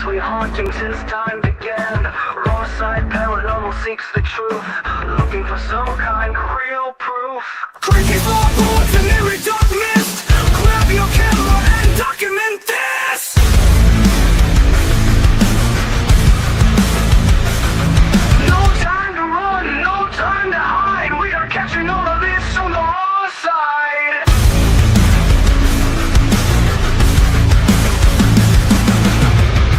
sweet haunting since time began. Raw side paranormal seeks the truth, looking for some kind of real proof. Creaky floorboards and eerie dark mist, grab your camera and document this. No time to run, no time to hide. We are catching all of this on the raw side.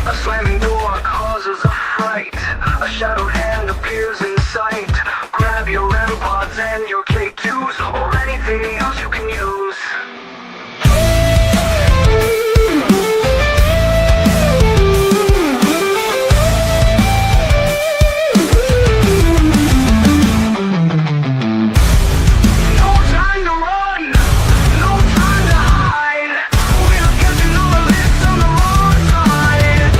A slamming door causes a fright. A shadowed hand appears in sight. Grab your REM pods and your K2s, or anything else you can use. No time to run, no time to hide. We are catching all of this on the wrong side.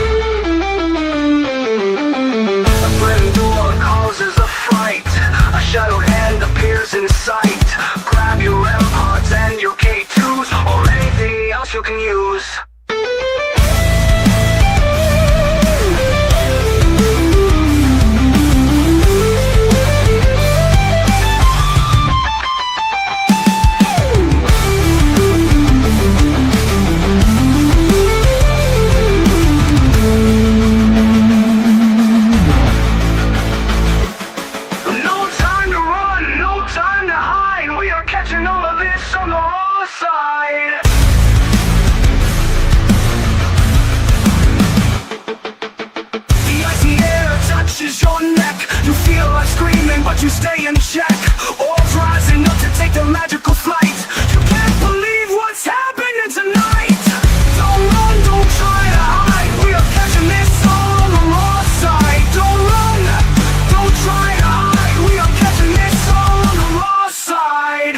A slamming door causes a fright. A shadowed hand appears in sight. Grab your REM pods and your K2s, or anything else you can use. No time to run, no time to hide. We are catching all of this on the raw side. The icy air touches your neck. You feel like screaming, but you stay in check. Orbs rising up to take the magical flight. You can't believe what's happening tonight. Don't run, don't try to hide. We are catching this all on the raw side. Don't run, don't try to hide. We are catching this all on the raw side.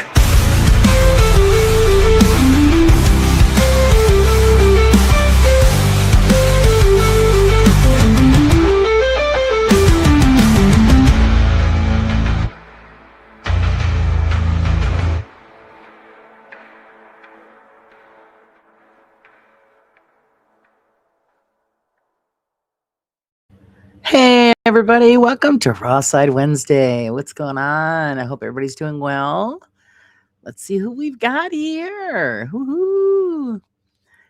Hey, everybody, welcome to Raw Side Wednesday. What's going on? I hope everybody's doing well. Let's see who we've got here. Woohoo!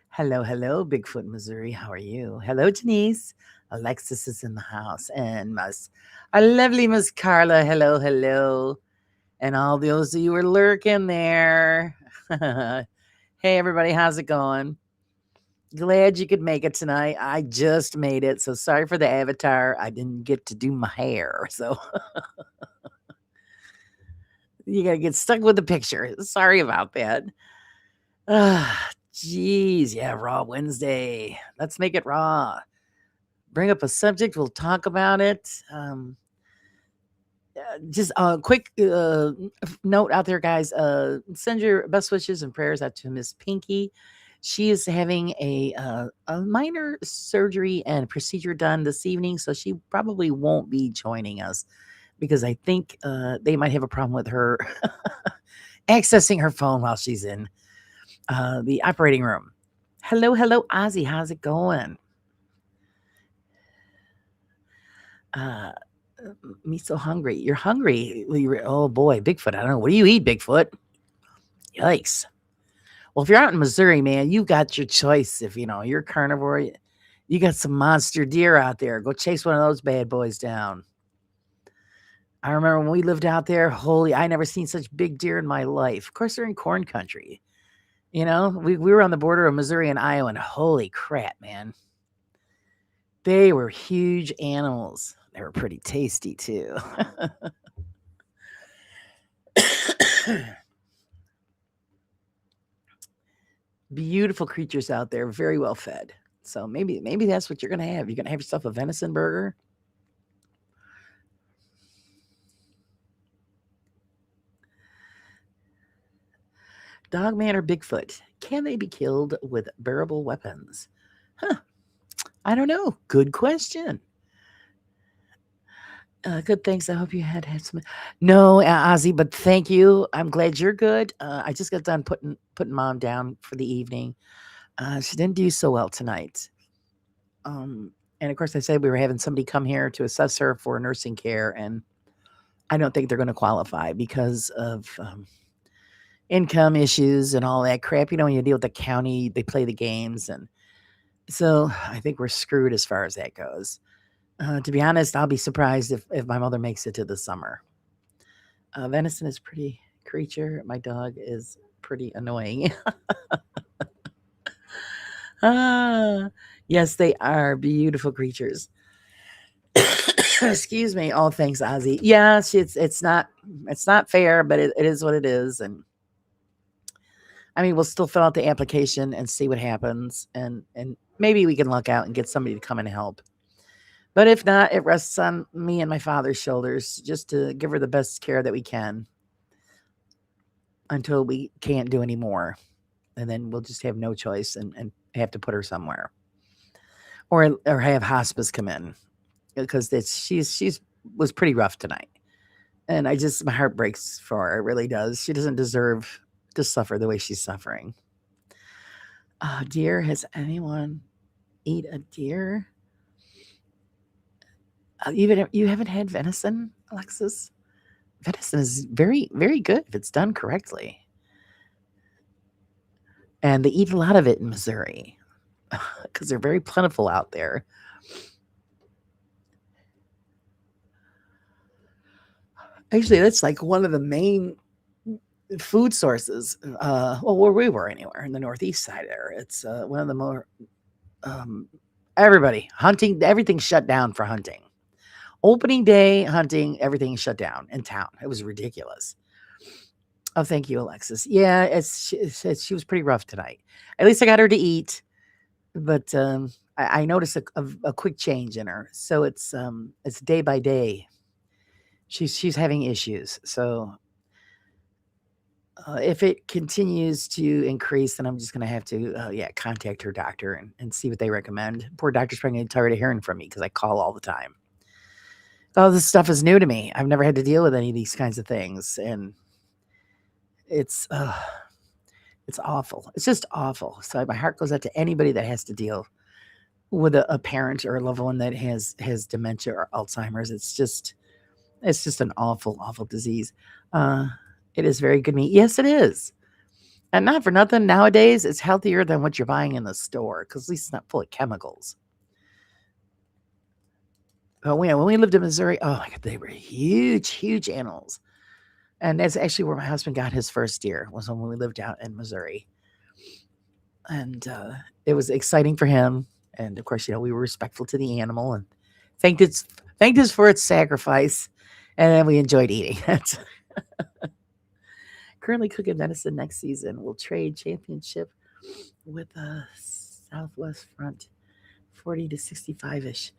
Hello, Bigfoot, Missouri. How are you? Hello, Denise. Alexis is in the house. And our lovely Miss Carla. Hello. And all those of you who are lurking there. Hey, everybody, how's it going? Glad you could make it tonight. I just made it. So sorry for the avatar. I didn't get to do my hair. So you got to get stuck with the picture. Sorry about that. Geez. Yeah, Raw Wednesday. Let's make it raw. Bring up a subject. We'll talk about it. Just a quick note out there, guys. Send your best wishes and prayers out to Miss Pinky. She is having a minor surgery and procedure done this evening, so she probably won't be joining us because I think they might have a problem with her accessing her phone while she's in the operating room. Hello, Ozzy. How's it going? Me so hungry. You're hungry. Oh boy, Bigfoot. I don't know. What do you eat, Bigfoot? Yikes. Well, if you're out in Missouri, man, you got your choice. If you're a carnivore, you got some monster deer out there. Go chase one of those bad boys down. I remember when we lived out there, I never seen such big deer in my life. Of course, they're in corn country. We were on the border of Missouri and Iowa, and holy crap, man. They were huge animals. They were pretty tasty, too. Beautiful creatures out there, very well fed. So maybe that's what you're going to have. You're going to have yourself a venison burger. Dogman or Bigfoot, can they be killed with bearable weapons? I don't know. Good question. Good, thanks. I hope you had some. No, Ozzy, but thank you. I'm glad you're good. I just got done putting Mom down for the evening. She didn't do so well tonight. And of course, I said we were having somebody come here to assess her for nursing care, and I don't think they're going to qualify because of income issues and all that crap. When you deal with the county, they play the games, and so I think we're screwed as far as that goes. To be honest, I'll be surprised if my mother makes it to the summer. Venison is pretty creature. My dog is pretty annoying. Yes, they are beautiful creatures. Excuse me. All thanks, Ozzy. Yes, it's not fair, but it is what it is. And I mean, we'll still fill out the application and see what happens, and maybe we can luck out and get somebody to come and help. But if not, it rests on me and my father's shoulders just to give her the best care that we can until we can't do any more. And then we'll just have no choice and have to put her somewhere. Or have hospice come in, because she's was pretty rough tonight. And my heart breaks for her. It really does. She doesn't deserve to suffer the way she's suffering. Deer, has anyone eat a deer? You haven't had venison, Alexis? Venison is very, very good if it's done correctly. And they eat a lot of it in Missouri because they're very plentiful out there. Actually, that's like one of the main food sources. Where we were anywhere in the northeast side there. It's one of the more everybody hunting. Everything's shut down for hunting. Opening day hunting, everything shut down in town. It was ridiculous. Oh, thank you, Alexis. Yeah, she was pretty rough tonight. At least I got her to eat, but I noticed a quick change in her. So it's day by day. She's having issues. So if it continues to increase, then I'm just going to have to contact her doctor and see what they recommend. Poor doctor's probably going to get tired of hearing from me because I call all the time. All this stuff is new to me. I've never had to deal with any of these kinds of things, and it's awful. It's just awful. So my heart goes out to anybody that has to deal with a parent or a loved one that has dementia or Alzheimer's. It's just an awful, awful disease. It is very good meat. Yes, it is. And not for nothing, nowadays it's healthier than what you're buying in the store because at least it's not full of chemicals. When we lived in Missouri, oh my God, they were huge, huge animals. And that's actually where my husband got his first deer, was when we lived out in Missouri. And it was exciting for him. And of course, we were respectful to the animal and thanked us for its sacrifice. And then we enjoyed eating it. Currently cooking venison next season. We'll trade championship with a Southwest front, 40 to 65-ish.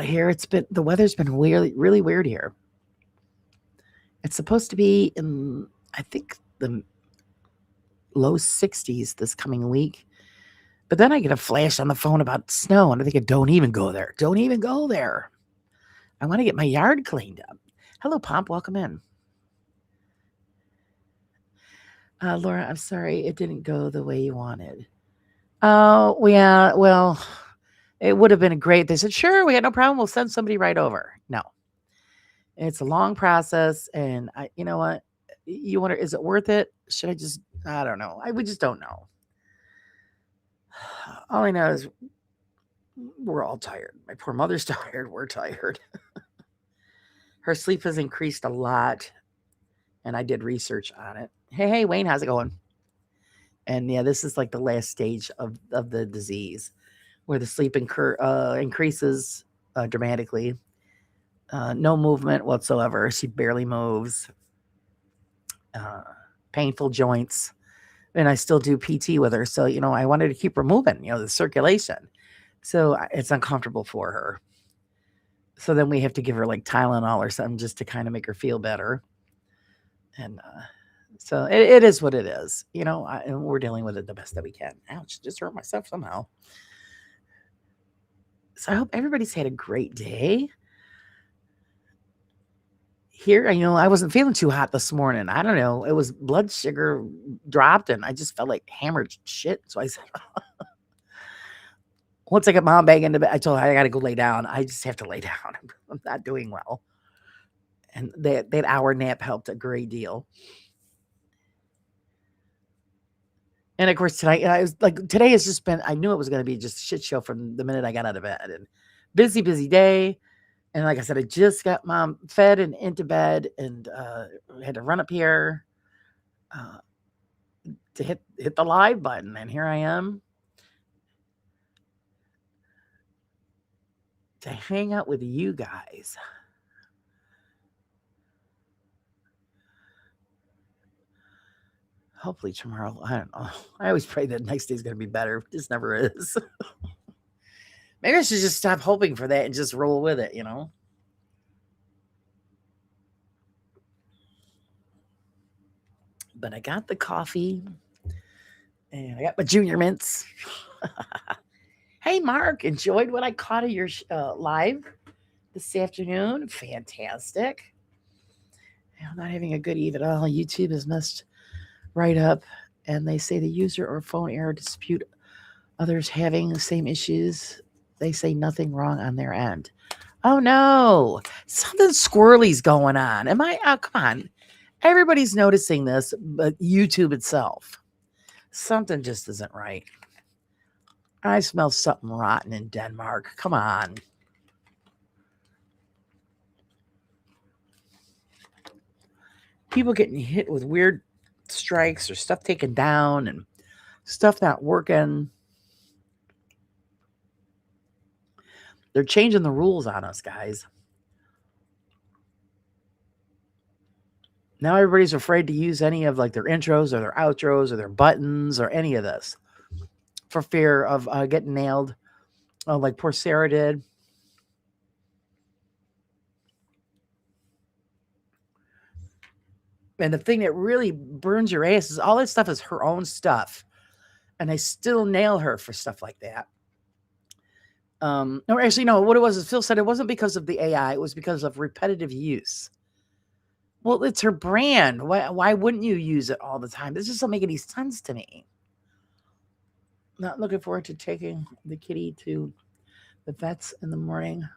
Here the weather's been really, really weird here. It's supposed to be in, I think, the low 60s this coming week. But then I get a flash on the phone about snow, and I think, don't even go there. Don't even go there. I want to get my yard cleaned up. Hello, Pomp. Welcome in. Laura, I'm sorry it didn't go the way you wanted. Oh, yeah, well, it would have been great. They said, sure, we got no problem. We'll send somebody right over. No. It's a long process, and you know what? You wonder, is it worth it? Should I don't know. We just don't know. All I know is we're all tired. My poor mother's tired. We're tired. Her sleep has increased a lot, and I did research on it. Hey, Wayne, how's it going? And yeah, this is like the last stage of the disease, where the sleep increases dramatically. No movement whatsoever. She barely moves. Painful joints. And I still do PT with her. So, I wanted to keep her moving, the circulation. So it's uncomfortable for her. So then we have to give her like Tylenol or something just to kind of make her feel better. And so it is what it is. And we're dealing with it the best that we can. Ouch, just hurt myself somehow. So I hope everybody's had a great day. Here, I wasn't feeling too hot this morning. I don't know. It was blood sugar dropped and I just felt like hammered shit. So I said, Once I get mom back into bed, I told her I got to go lay down. I just have to lay down. I'm not doing well. And that hour nap helped a great deal. And of course, tonight, I was like, today has just been, I knew it was going to be just a shit show from the minute I got out of bed. And busy day. And like I said, I just got mom fed and into bed and had to run up here to hit the live button. And here I am to hang out with you guys. Hopefully tomorrow, I don't know. I always pray that next day's going to be better. It just never is. Maybe I should just stop hoping for that and just roll with it, But I got the coffee and I got my junior mints. Hey, Mark, enjoyed what I caught of your live this afternoon. Fantastic. I'm not having a good eve at all. YouTube is messed right up, and they say the user or phone error dispute others having the same issues. They say nothing wrong on their end. Oh no, something squirrely's going on. Am I? Oh, come on. Everybody's noticing this, but YouTube itself. Something just isn't right. I smell something rotten in Denmark. Come on. People getting hit with weird strikes or stuff taken down and stuff not working. They're changing the rules on us, guys. Now everybody's afraid to use any of like their intros or their outros or their buttons or any of this for fear of getting nailed, like poor Sarah did. And the thing that really burns your ass is all that stuff is her own stuff. And they still nail her for stuff like that. Or actually, no, what it was, as Phil said, it wasn't because of the AI. It was because of repetitive use. Well, it's her brand. Why wouldn't you use it all the time? This just doesn't make any sense to me. Not looking forward to taking the kitty to the vets in the morning.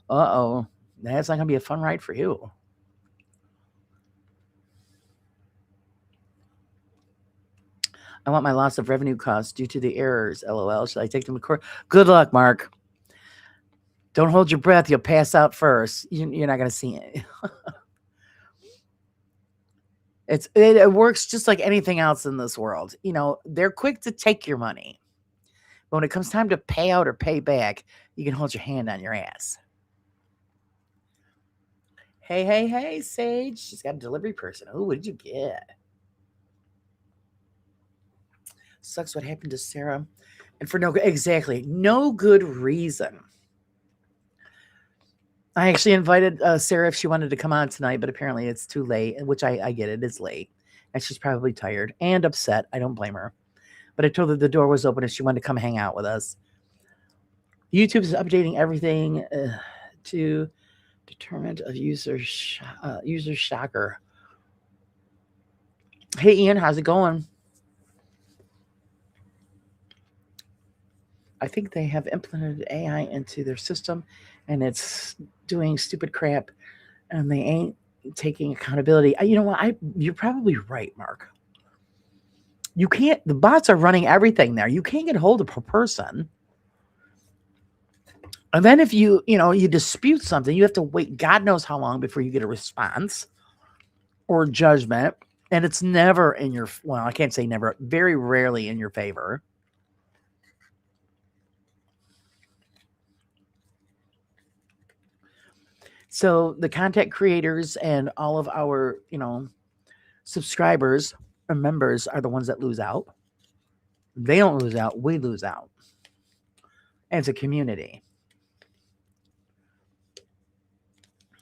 Uh-oh. That's not going to be a fun ride for you. I want my loss of revenue costs due to the errors. LOL. Should I take them to court? Good luck, Mark. Don't hold your breath. You'll pass out first. You're not going to see it. It works just like anything else in this world. They're quick to take your money. But when it comes time to pay out or pay back, you can hold your hand on your ass. Hey, Sage. She's got a delivery person. Oh, what did you get? Sucks what happened to Sarah. And for no good reason. I actually invited Sarah if she wanted to come on tonight, but apparently it's too late, which I get it. It's late. And she's probably tired and upset. I don't blame her. But I told her the door was open if she wanted to come hang out with us. YouTube is updating everything to determine a user shocker. Hey, Ian, how's it going? I think they have implemented AI into their system, and it's doing stupid crap, and they ain't taking accountability. You know what? You're probably right, Mark. You can't. The bots are running everything there. You can't get hold of a person. And then if you dispute something, you have to wait God knows how long before you get a response or judgment. And it's never in your, I can't say never, very rarely in your favor. So the content creators and all of our, subscribers or members are the ones that lose out. They don't lose out. We lose out as a community.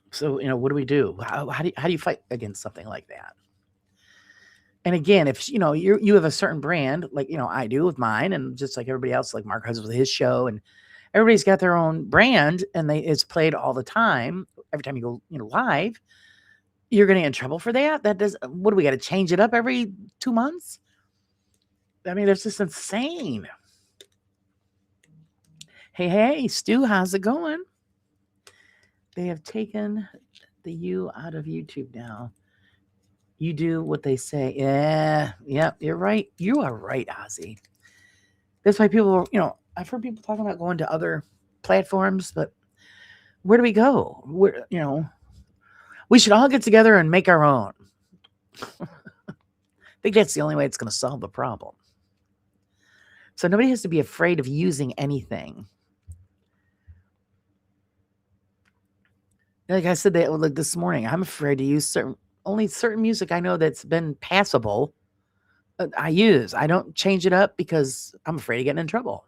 So, what do we do? How do you fight against something like that? And again, if, you have a certain brand, like, I do with mine, and just like everybody else, like Mark has with his show, and everybody's got their own brand, and it's played all the time. Every time you go, live, you're going to get in trouble for that. What do we got to change it up every 2 months? I mean, that's just insane. Hey, Stu, how's it going? They have taken the U out of YouTube now. You do what they say. Yeah, you're right. You are right, Ozzy. That's why people, I've heard people talking about going to other platforms, but where do we go? We should all get together and make our own. I think that's the only way it's going to solve the problem. So nobody has to be afraid of using anything. Like I said, like this morning, I'm afraid to use only certain music I know that's been passable. I use. I don't change it up because I'm afraid of getting in trouble.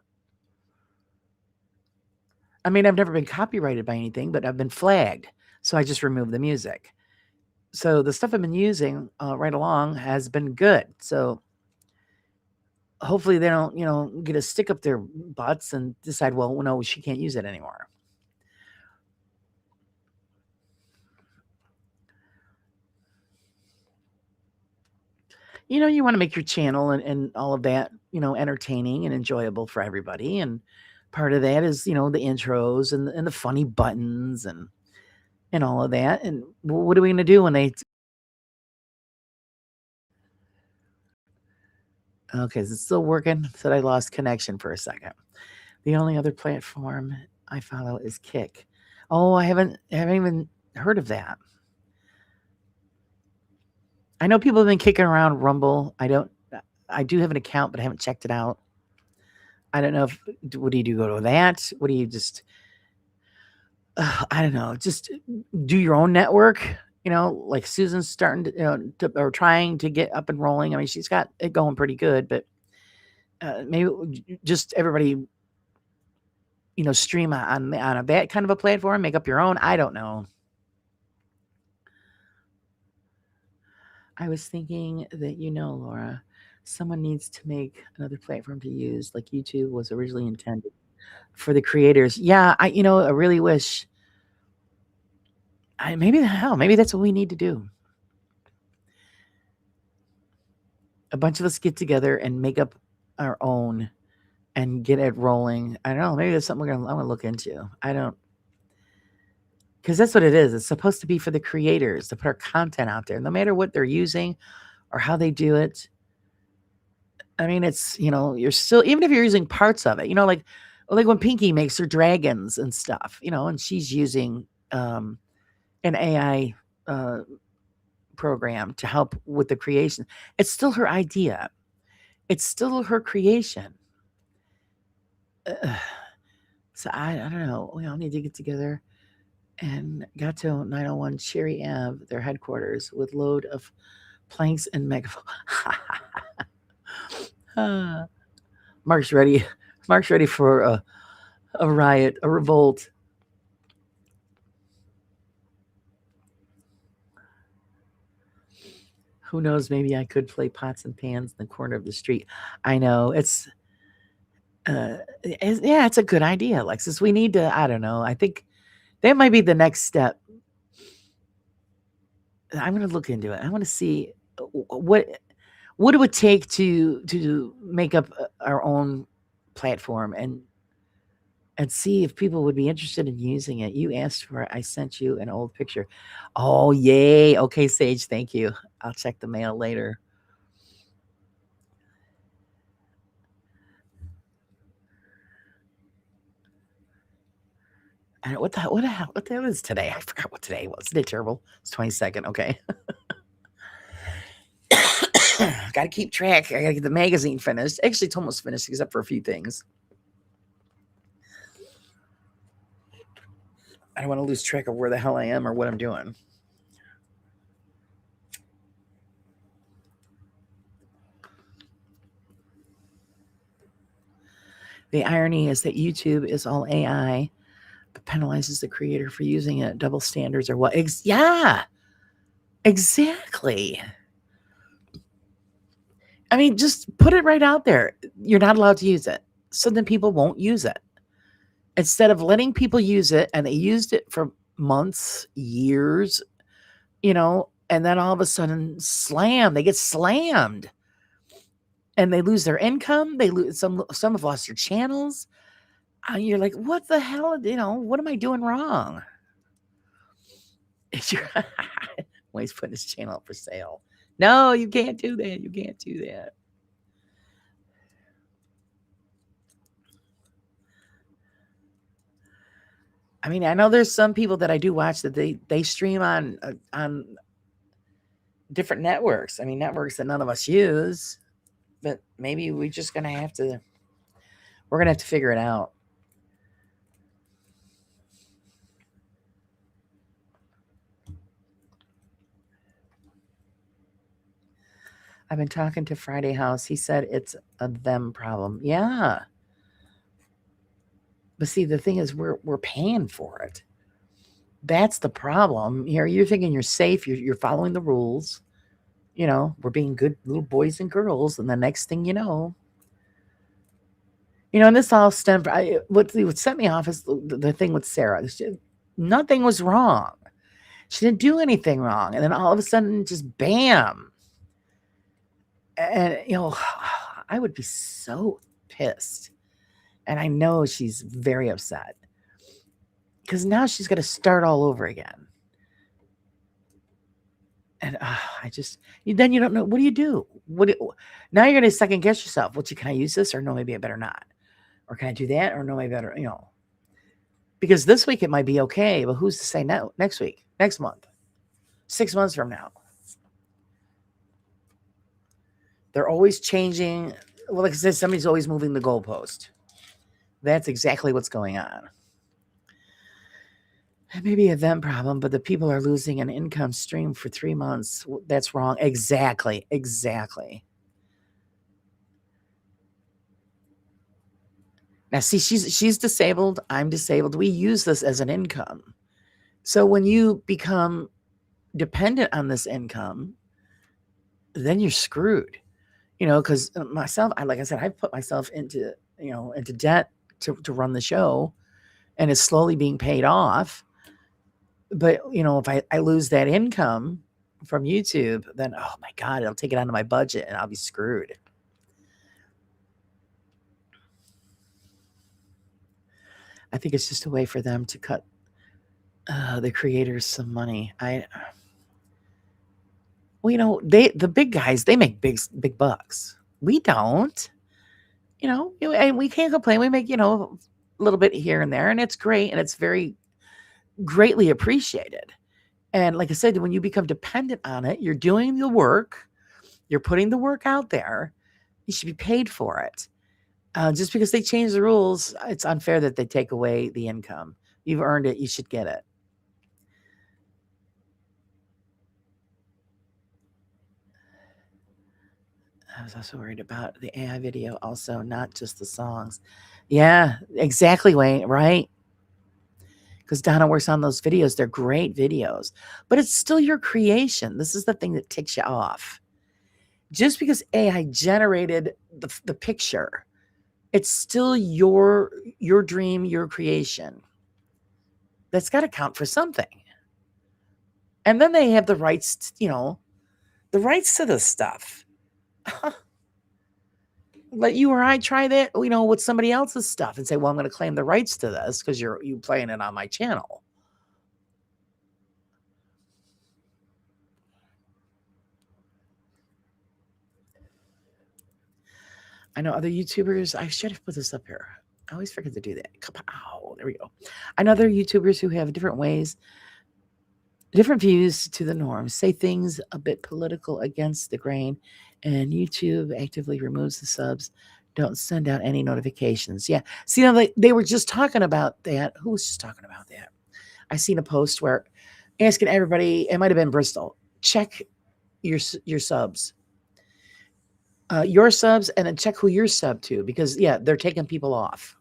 I mean, I've never been copyrighted by anything, but I've been flagged, so I just remove the music. So the stuff I've been using right along has been good. So hopefully they don't, get a stick up their butts and decide, well, no, she can't use it anymore. You want to make your channel and all of that, entertaining and enjoyable for everybody. And part of that is, the intros and the funny buttons and all of that. And what are we going to do when they... Okay, is it still working? Said I lost connection for a second. The only other platform I follow is Kick. Oh, I haven't even heard of that. I know people have been kicking around Rumble. I do have an account, but I haven't checked it out. I don't know what do you do? Go to that? What do you just... I don't know. Just do your own network. Like Susan's starting to, or trying to get up and rolling. I mean, she's got it going pretty good, but maybe just everybody, stream on that kind of a platform, make up your own. I don't know. I was thinking that, Laura, someone needs to make another platform to use, like YouTube was originally intended for the creators. Yeah, I really wish. Maybe that's what we need to do. A bunch of us get together and make up our own and get it rolling. I don't know. Maybe that's something I'm going to look into. I don't... Because that's what it is. It's supposed to be for the creators to put our content out there, no matter what they're using or how they do it. I mean, it's, you're still... Even if you're using parts of it, like when Pinky makes her dragons and stuff, and she's using an AI program to help with the creation. It's still her idea. It's still her creation. So I don't know. We all need to get together and got to 901 Cherry Ave, their headquarters, with load of planks and megaphone. Mark's ready. Mark's ready for a riot, a revolt. Who knows? Maybe I could play pots and pans in the corner of the street. I know it's a good idea, Alexis. We need to... I don't know. I think that might be the next step. I'm going to look into it. I want to see what it would take to make up our own platform and see if people would be interested in using it. You asked for it. I sent you an old picture. Oh, yay. Okay, Sage, thank you. I'll check the mail later. What the hell is today? I forgot what today was. Isn't it terrible? It's 22nd. Okay. Got to keep track. I got to get the magazine finished. Actually, it's almost finished except for a few things. I don't want to lose track of where the hell I am or what I'm doing. The irony is that YouTube is all AI, but penalizes the creator for using it. Double standards or what? Yeah, exactly. I mean, just put it right out there. You're not allowed to use it. So then people won't use it. Instead of letting people use it, and they used it for months, years, and then all of a sudden, they get slammed. And they lose their income. They lose some have lost their channels. You're like, what the hell? What am I doing wrong? Well, he's putting his channel up for sale. No, you can't do that. You can't do that. I mean, I know there's some people that I do watch that they stream on different networks. I mean, networks that none of us use, but maybe we're just gonna have to. We're gonna have to figure it out. I've been talking to Friday House. He said it's a them problem. Yeah. But see, the thing is, we're paying for it. That's the problem. You're thinking you're safe. You're following the rules. We're being good little boys and girls, and the next thing you know, and this all stemmed. What set me off is the thing with Sarah. Nothing was wrong. She didn't do anything wrong, and then all of a sudden, just bam. And I would be so pissed. And I know she's very upset because now she's got to start all over again. And then you don't know. What do you do? Now you're going to second guess yourself. Can I use this? Or no, maybe I better not. Or can I do that? Or no, maybe I better, because this week it might be okay, but who's to say no? Next week, next month, 6 months from now. They're always changing. Well, like I said, somebody's always moving the goalpost. That's exactly what's going on. It may be a them problem, but the people are losing an income stream for 3 months. That's wrong. Exactly. Now, see, she's disabled. I'm disabled. We use this as an income. So when you become dependent on this income, then you're screwed. Because myself, like I said, I've put myself into debt to run the show, and it's slowly being paid off. But if I lose that income from YouTube, then oh my God, it'll take it out of my budget and I'll be screwed. I think it's just a way for them to cut the creators some money. The big guys, they make big bucks. We don't. And we can't complain. We make, a little bit here and there, and it's great, and it's very greatly appreciated. And like I said, when you become dependent on it, you're doing the work, you're putting the work out there, you should be paid for it. Just because they change the rules, it's unfair that they take away the income. You've earned it, you should get it. I was also worried about the AI video also, not just the songs. Yeah, exactly, Wayne, right? Because Donna works on those videos. They're great videos. But it's still your creation. This is the thing that ticks you off. Just because AI generated the picture, it's still your dream, your creation. That's got to count for something. And then they have the rights, the rights to this stuff. Let you or I try that, with somebody else's stuff and say, well, I'm going to claim the rights to this because you playing it on my channel. I know other YouTubers. I should have put this up here. I always forget to do that. Kapow, there we go. I know other YouTubers who have different ways, different views to the norm, say things a bit political against the grain, and YouTube actively removes the subs, don't send out any notifications. Yeah. See, now they were just talking about that. Who was just talking about that? I seen a post where asking everybody, it might have been Bristol, check your subs. Your subs, and then check who you're sub to, because yeah, they're taking people off.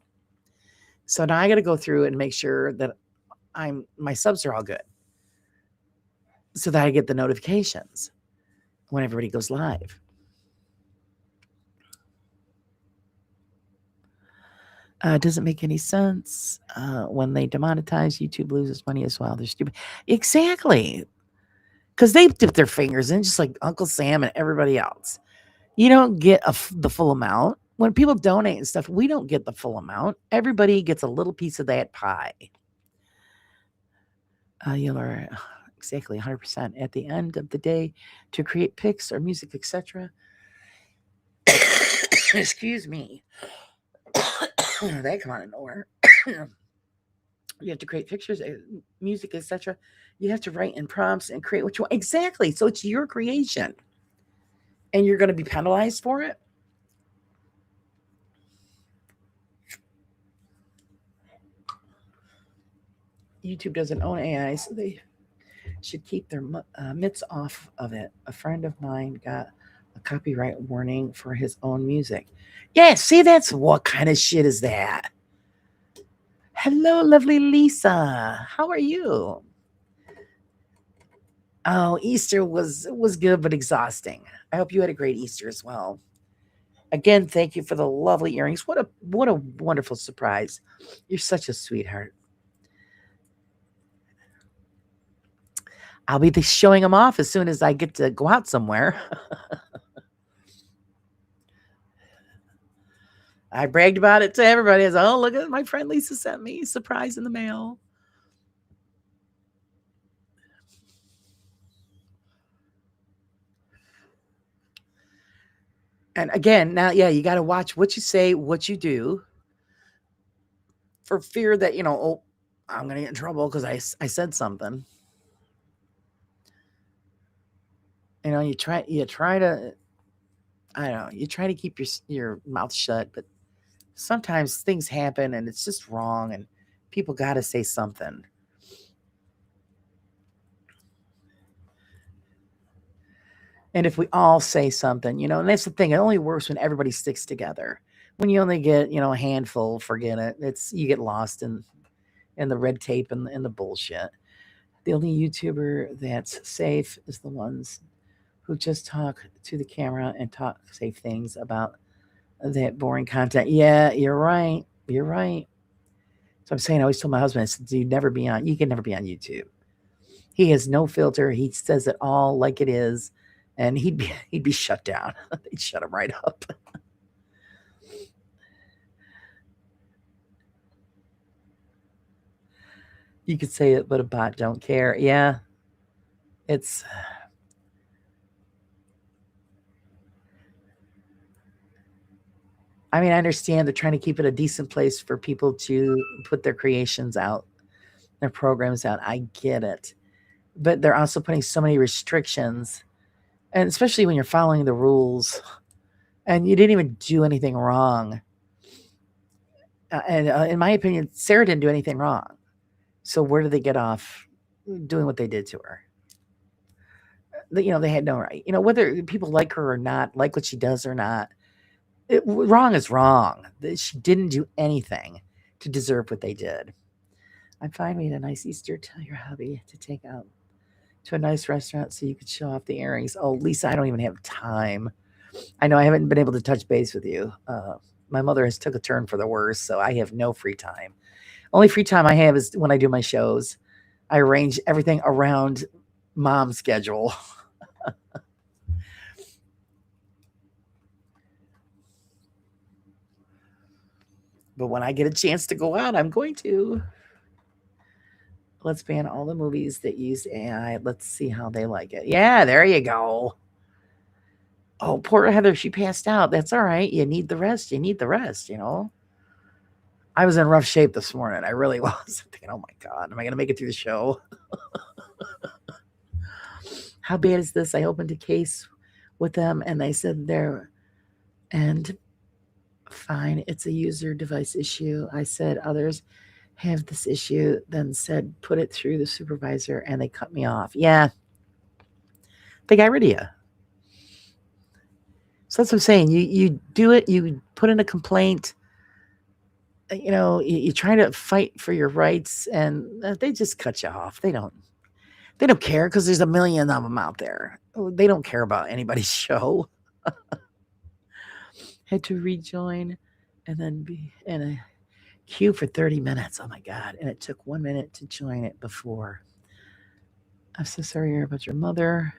So now I got to go through and make sure that my subs are all good, so that I get the notifications when everybody goes live. Doesn't make any sense. When they demonetize, YouTube loses money as well. They're stupid. Exactly. Because they dip their fingers in just like Uncle Sam and everybody else. You don't get the full amount. when people donate and stuff, we don't get the full amount. Everybody gets a little piece of that pie. You are exactly 100% at the end of the day to create pics or music, etc. Excuse me. That come out of nowhere. You have to create pictures, music, etc. You have to write in prompts and create what you want. Exactly. So it's your creation. And you're going to be penalized for it. YouTube doesn't own AI, so they should keep their mitts off of it. A friend of mine got a copyright warning for his own music. Yeah, see, that's what kind of shit is that? Hello, lovely Lisa. How are you? Oh, Easter was good but exhausting. I hope you had a great Easter as well. Again, thank you for the lovely earrings. What a wonderful surprise. You're such a sweetheart. I'll be showing them off as soon as I get to go out somewhere. I bragged about it to everybody. I was, oh, look at my friend Lisa sent me a surprise in the mail. And again, now, yeah, you got to watch what you say, what you do, for fear that, oh, I'm going to get in trouble because I said something. You try to, I don't know, you try to keep your mouth shut, but sometimes things happen and it's just wrong and people got to say something. And if we all say something, and that's the thing, it only works when everybody sticks together. When you only get, a handful, forget it. You get lost in the red tape and the bullshit. The only YouTuber that's safe is the ones who just talk to the camera and talk safe things about that boring content. Yeah, you're right. You're right. So I'm saying, I always told my husband, I said, you can never be on YouTube. He has no filter. He says it all like it is. And he'd be shut down. They'd shut him right up. You could say it, but a bot don't care. Yeah. I understand they're trying to keep it a decent place for people to put their creations out, their programs out. I get it. But they're also putting so many restrictions, and especially when you're following the rules and you didn't even do anything wrong. And in my opinion, Sarah didn't do anything wrong. So where did they get off doing what they did to her? They had no right. Whether people like her or not, like what she does or not, wrong is wrong. She didn't do anything to deserve what they did. I'm fine. We had a nice Easter. Tell your hubby to take out to a nice restaurant so you could show off the earrings. Oh, Lisa, I don't even have time. I know I haven't been able to touch base with you. My mother has took a turn for the worse, so I have no free time. Only free time I have is when I do my shows. I arrange everything around mom's schedule. But when I get a chance to go out, I'm going to. Let's ban all the movies that use AI. Let's see how they like it. Yeah, there you go. Oh, poor Heather, she passed out. That's all right. You need the rest. I was in rough shape this morning. I really was. I'm thinking, oh my God, am I going to make it through the show? How bad is this? I opened a case with them and they said and fine, it's a user device issue. I said others have this issue, then said put it through the supervisor and they cut me off. Yeah. They got rid of you. So that's what I'm saying. You do it, you put in a complaint, you try to fight for your rights and they just cut you off. They don't care because there's a million of them out there. They don't care about anybody's show. Had to rejoin and then be in a queue for 30 minutes. Oh my God. And it took 1 minute to join it before. I'm so sorry about your mother.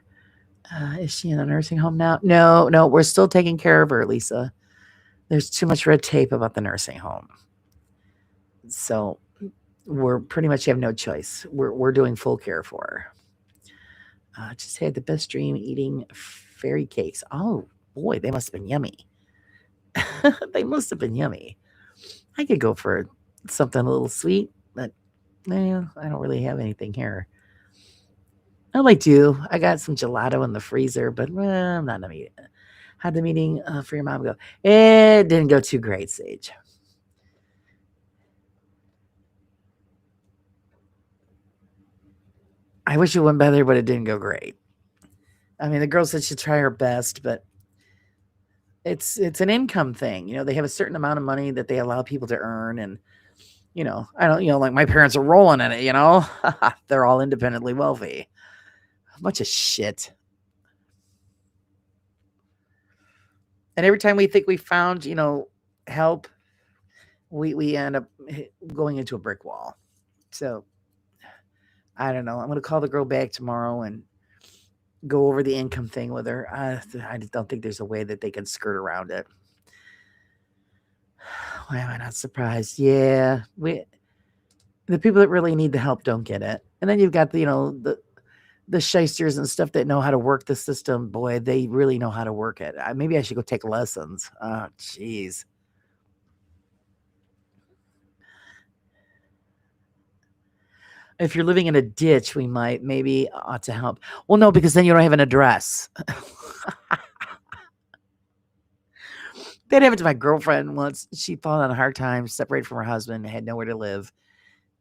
Is she in a nursing home now? No, we're still taking care of her, Lisa. There's too much red tape about the nursing home. So we're pretty much have no choice. We're doing full care for her. Just had the best dream eating fairy cakes. Oh boy, they must have been yummy. They must have been yummy. I could go for something a little sweet, but I don't really have anything here. Oh, I do. I got some gelato in the freezer, but I'm not in a meeting. How'd the meeting for your mom go? It didn't go too great, Sage. I wish it went better, but it didn't go great. I mean, the girl said she'd try her best, but it's an income thing. They have a certain amount of money that they allow people to earn, and I don't, like my parents are rolling in it. They're all independently wealthy. A bunch of shit. And every time we think we found, help, we end up going into a brick wall. So I don't know. I'm going to call the girl back tomorrow and go over the income thing with her. I just don't think there's a way that they can skirt around it. Why am I not surprised? Yeah, the people that really need the help don't get it, and then you've got the shysters and stuff that know how to work the system. Boy, they really know how to work it. Maybe I should go take lessons. Oh, jeez. If you're living in a ditch, we maybe ought to help. Well, no, because then you don't have an address. That happened to my girlfriend once. She fell on a hard time, separated from her husband, had nowhere to live.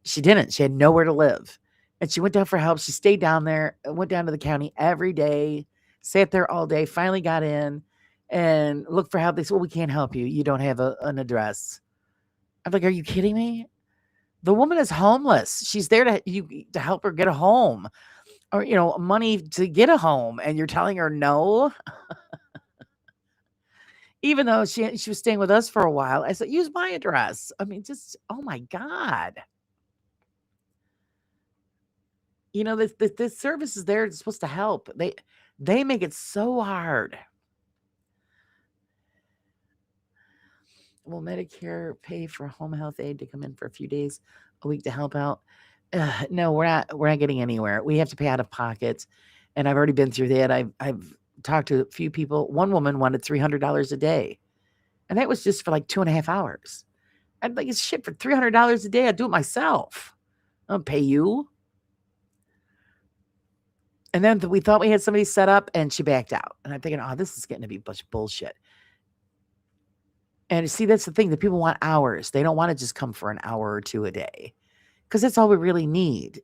She didn't. She had nowhere to live. And she went down for help. She stayed down there, went down to the county every day, sat there all day, finally got in and looked for help. They said, well, we can't help you. You don't have an address. I'm like, are you kidding me? The woman is homeless. She's there to help her get a home or, money to get a home. And you're telling her no, even though she was staying with us for a while. I said, use my address. I mean, just, oh my God. The service is there. It's supposed to help. They make it so hard. Will Medicare pay for home health aide to come in for a few days a week to help out? No, we're not getting anywhere. We have to pay out of pocket, and I've already been through that. I've talked to a few people. One woman wanted $300 a day, and that was just for like 2.5 hours. I'd like, it's shit for $300 a day. I'd do it myself. I don't pay you. And then we thought we had somebody set up, and she backed out. And I'm thinking, oh, this is getting to be a bunch of bullshit. And see, that's the thing. The people want hours. They don't want to just come for an hour or two a day, because that's all we really need,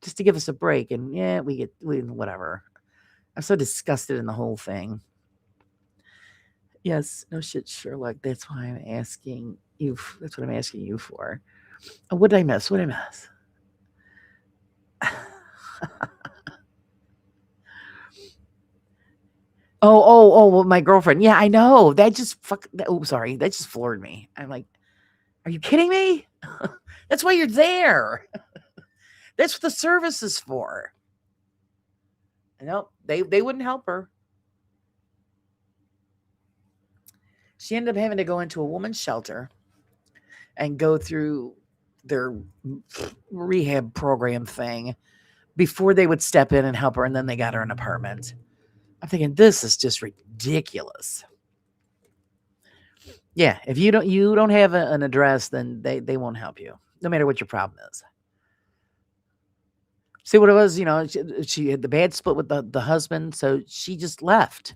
just to give us a break. And yeah, we whatever. I'm so disgusted in the whole thing. Yes, no shit, Sherlock. That's why I'm asking you. That's what I'm asking you for. Oh, what did I miss? What did I miss? Oh, well, my girlfriend. Yeah, I know. That just sorry. That just floored me. I'm like, are you kidding me? That's why you're there. That's what the service is for. No, they wouldn't help her. She ended up having to go into a woman's shelter and go through their rehab program thing before they would step in and help her, and then they got her an apartment. I'm thinking, this is just ridiculous. Yeah, if you don't have an address, then they won't help you, no matter what your problem is. See what it was, she had the bad split with the husband, so she just left.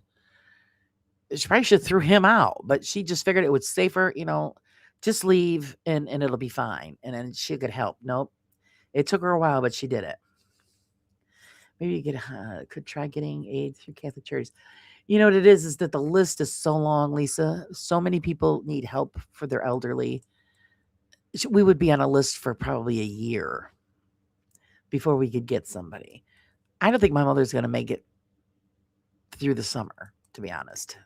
She probably should have threw him out, but she just figured it was safer, just leave and it'll be fine, and then she could help. Nope, it took her a while, but she did it. Maybe you could try getting aid through Catholic Charities. You know what it is that the list is so long, Lisa. So many people need help for their elderly. We would be on a list for probably a year before we could get somebody. I don't think my mother's going to make it through the summer, to be honest.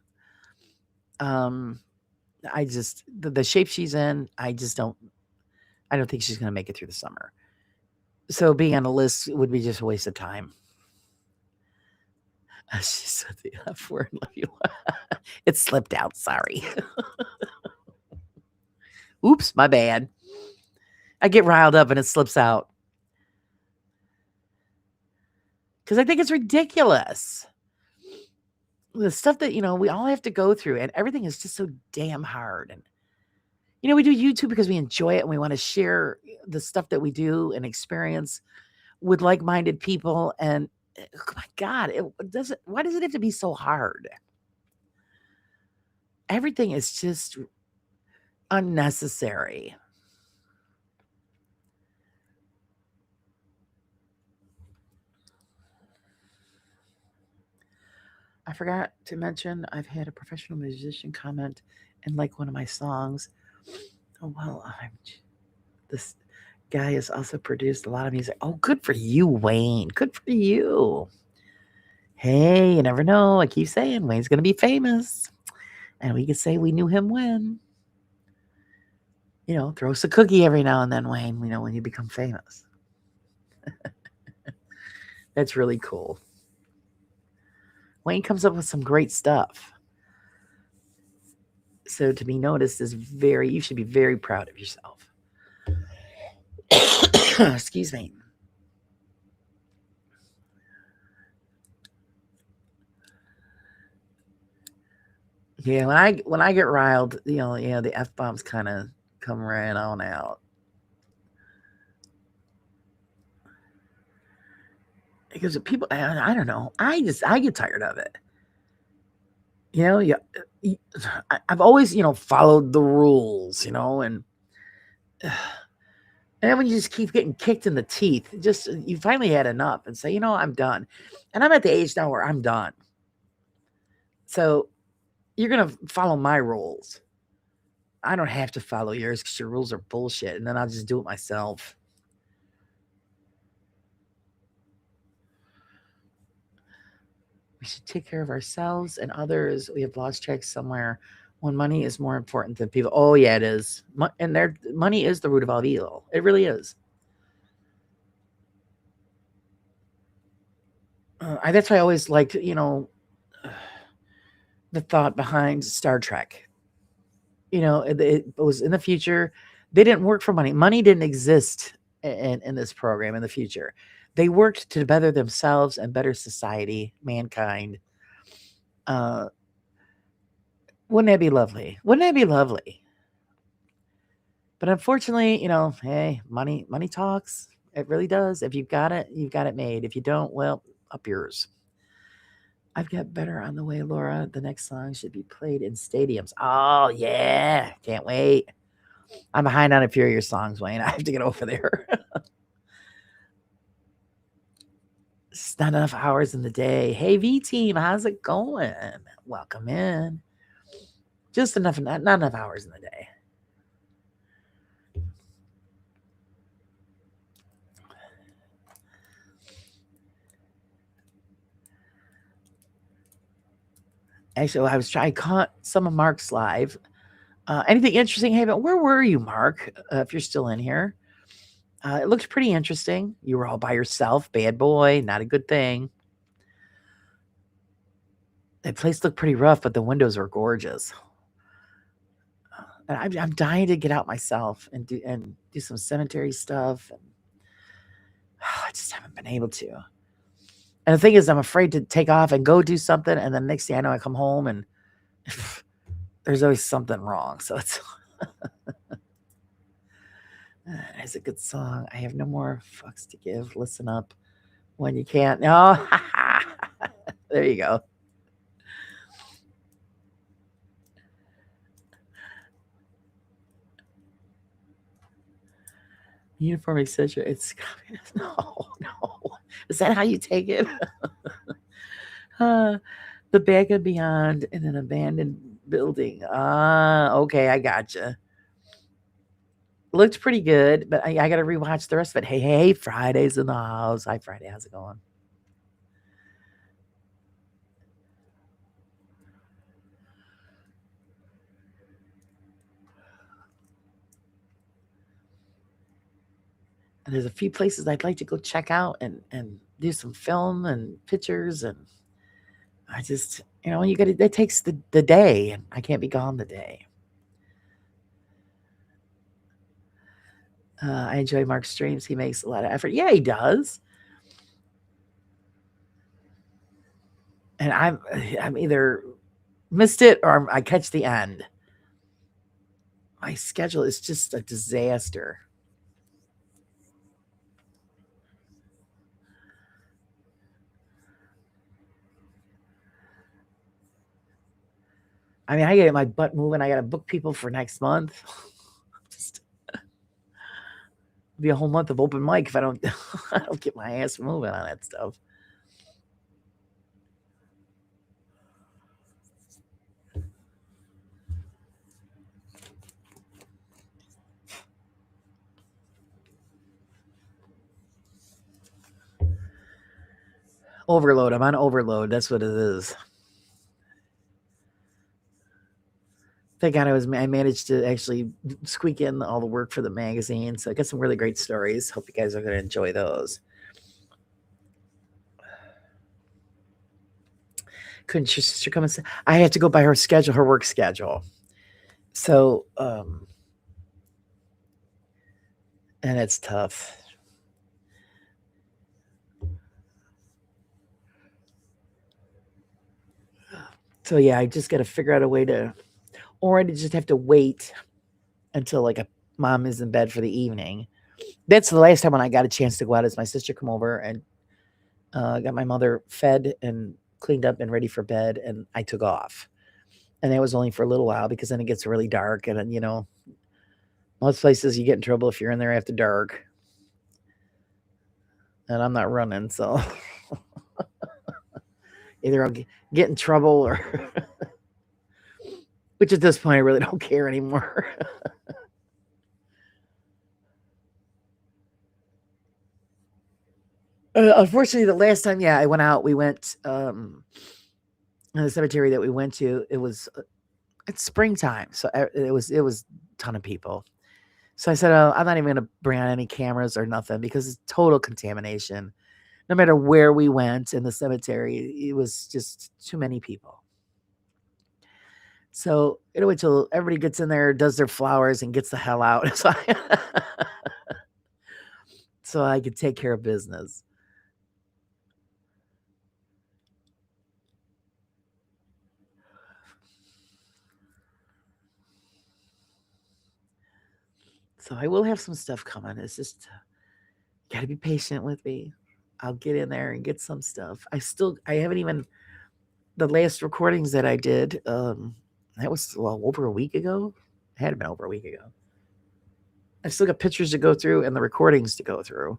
I just, the shape she's in, I don't think she's going to make it through the summer. So being on a list would be just a waste of time. She said the F word. Love you. It slipped out. Sorry. Oops, my bad. I get riled up and it slips out. Because I think it's ridiculous. The stuff that, we all have to go through, and everything is just so damn hard. And, we do YouTube because we enjoy it and we want to share the stuff that we do and experience with like-minded people. And oh my God, why does it have to be so hard? Everything is just unnecessary. I forgot to mention I've had a professional musician comment and like one of my songs. Oh, well, this guy has also produced a lot of music. Oh, good for you, Wayne. Good for you. Hey, you never know. I keep saying Wayne's going to be famous. And we can say we knew him when. Throw us a cookie every now and then, Wayne, when you become famous. That's really cool. Wayne comes up with some great stuff. So to be noticed is you should be very proud of yourself. Excuse me. Yeah, when I get riled, the F-bombs kind of come right on out. Because people, I don't know, I get tired of it. I've always, followed the rules, and then when you just keep getting kicked in the teeth, you finally had enough and say, I'm done. And I'm at the age now where I'm done. So you're going to follow my rules. I don't have to follow yours because your rules are bullshit. And then I'll just do it myself. We should take care of ourselves and others. We have lost track somewhere when money is more important than people. Oh, yeah, it is. And money is the root of all evil. It really is. That's why I always liked, the thought behind Star Trek. It was in the future. They didn't work for money. Money didn't exist in this program in the future. They worked to better themselves and better society, mankind. Wouldn't that be lovely? Wouldn't that be lovely? But unfortunately, hey, money talks. It really does. If you've got it, you've got it made. If you don't, well, up yours. I've got better on the way, Laura. The next song should be played in stadiums. Oh, yeah. Can't wait. I'm behind on a few of your songs, Wayne. I have to get over there. It's not enough hours in the day. Hey, V-Team, how's it going? Welcome in. Just not enough hours in the day. Actually, I caught some of Mark's live. Anything interesting happen? Where were you, Mark? If you're still in here, it looked pretty interesting. You were all by yourself, bad boy. Not a good thing. That place looked pretty rough, but the windows were gorgeous. And I'm dying to get out myself and do some cemetery stuff. And I just haven't been able to. And the thing is, I'm afraid to take off and go do something, and then next thing I know, I come home and there's always something wrong. So it's it's a good song. I have no more fucks to give. Listen up when you can't. No, there you go. Uniform, etc. It's communist. No. Is that how you take it? The back and beyond in an abandoned building. Okay, I gotcha. Looked pretty good, but I got to rewatch the rest of it. Hey, Friday's in the house. Hi, Friday. How's it going? And there's a few places I'd like to go check out and do some film and pictures and I just, you got to, that takes the day, and I can't be gone the day. I enjoy Mark's streams. He makes a lot of effort. Yeah, he does. And I'm either missed it or I catch the end. My schedule is just a disaster. I mean, I get my butt moving. I got to book people for next month. Just be a whole month of open mic if I don't I don't get my ass moving on that stuff. Overload. I'm on overload. That's what it is. Thank God I managed to actually squeak in all the work for the magazine. So I got some really great stories. Hope you guys are going to enjoy those. Couldn't your sister come and say? I had to go by her schedule, her work schedule. So, and it's tough. So yeah, I just got to figure out a way to, or I just have to wait until like a mom is in bed for the evening. That's the last time when I got a chance to go out. Is my sister come over and got my mother fed and cleaned up and ready for bed, and I took off. And that was only for a little while because then it gets really dark, and then most places you get in trouble if you're in there after dark. And I'm not running, so either I'll get in trouble or which at this point I really don't care anymore. Unfortunately, the last time, I went out, we went in the cemetery that we went to. It's springtime, so it was a ton of people. So I said, I'm not even going to bring on any cameras or nothing because it's total contamination. No matter where we went in the cemetery, it was just too many people. So it'll wait till everybody gets in there, does their flowers, and gets the hell out. So I could take care of business. So I will have some stuff coming. It's just got to be patient with me. I'll get in there and get some stuff. I haven't even, the last recordings that I did, that was over a week ago. It had been over a week ago. I still got pictures to go through and the recordings to go through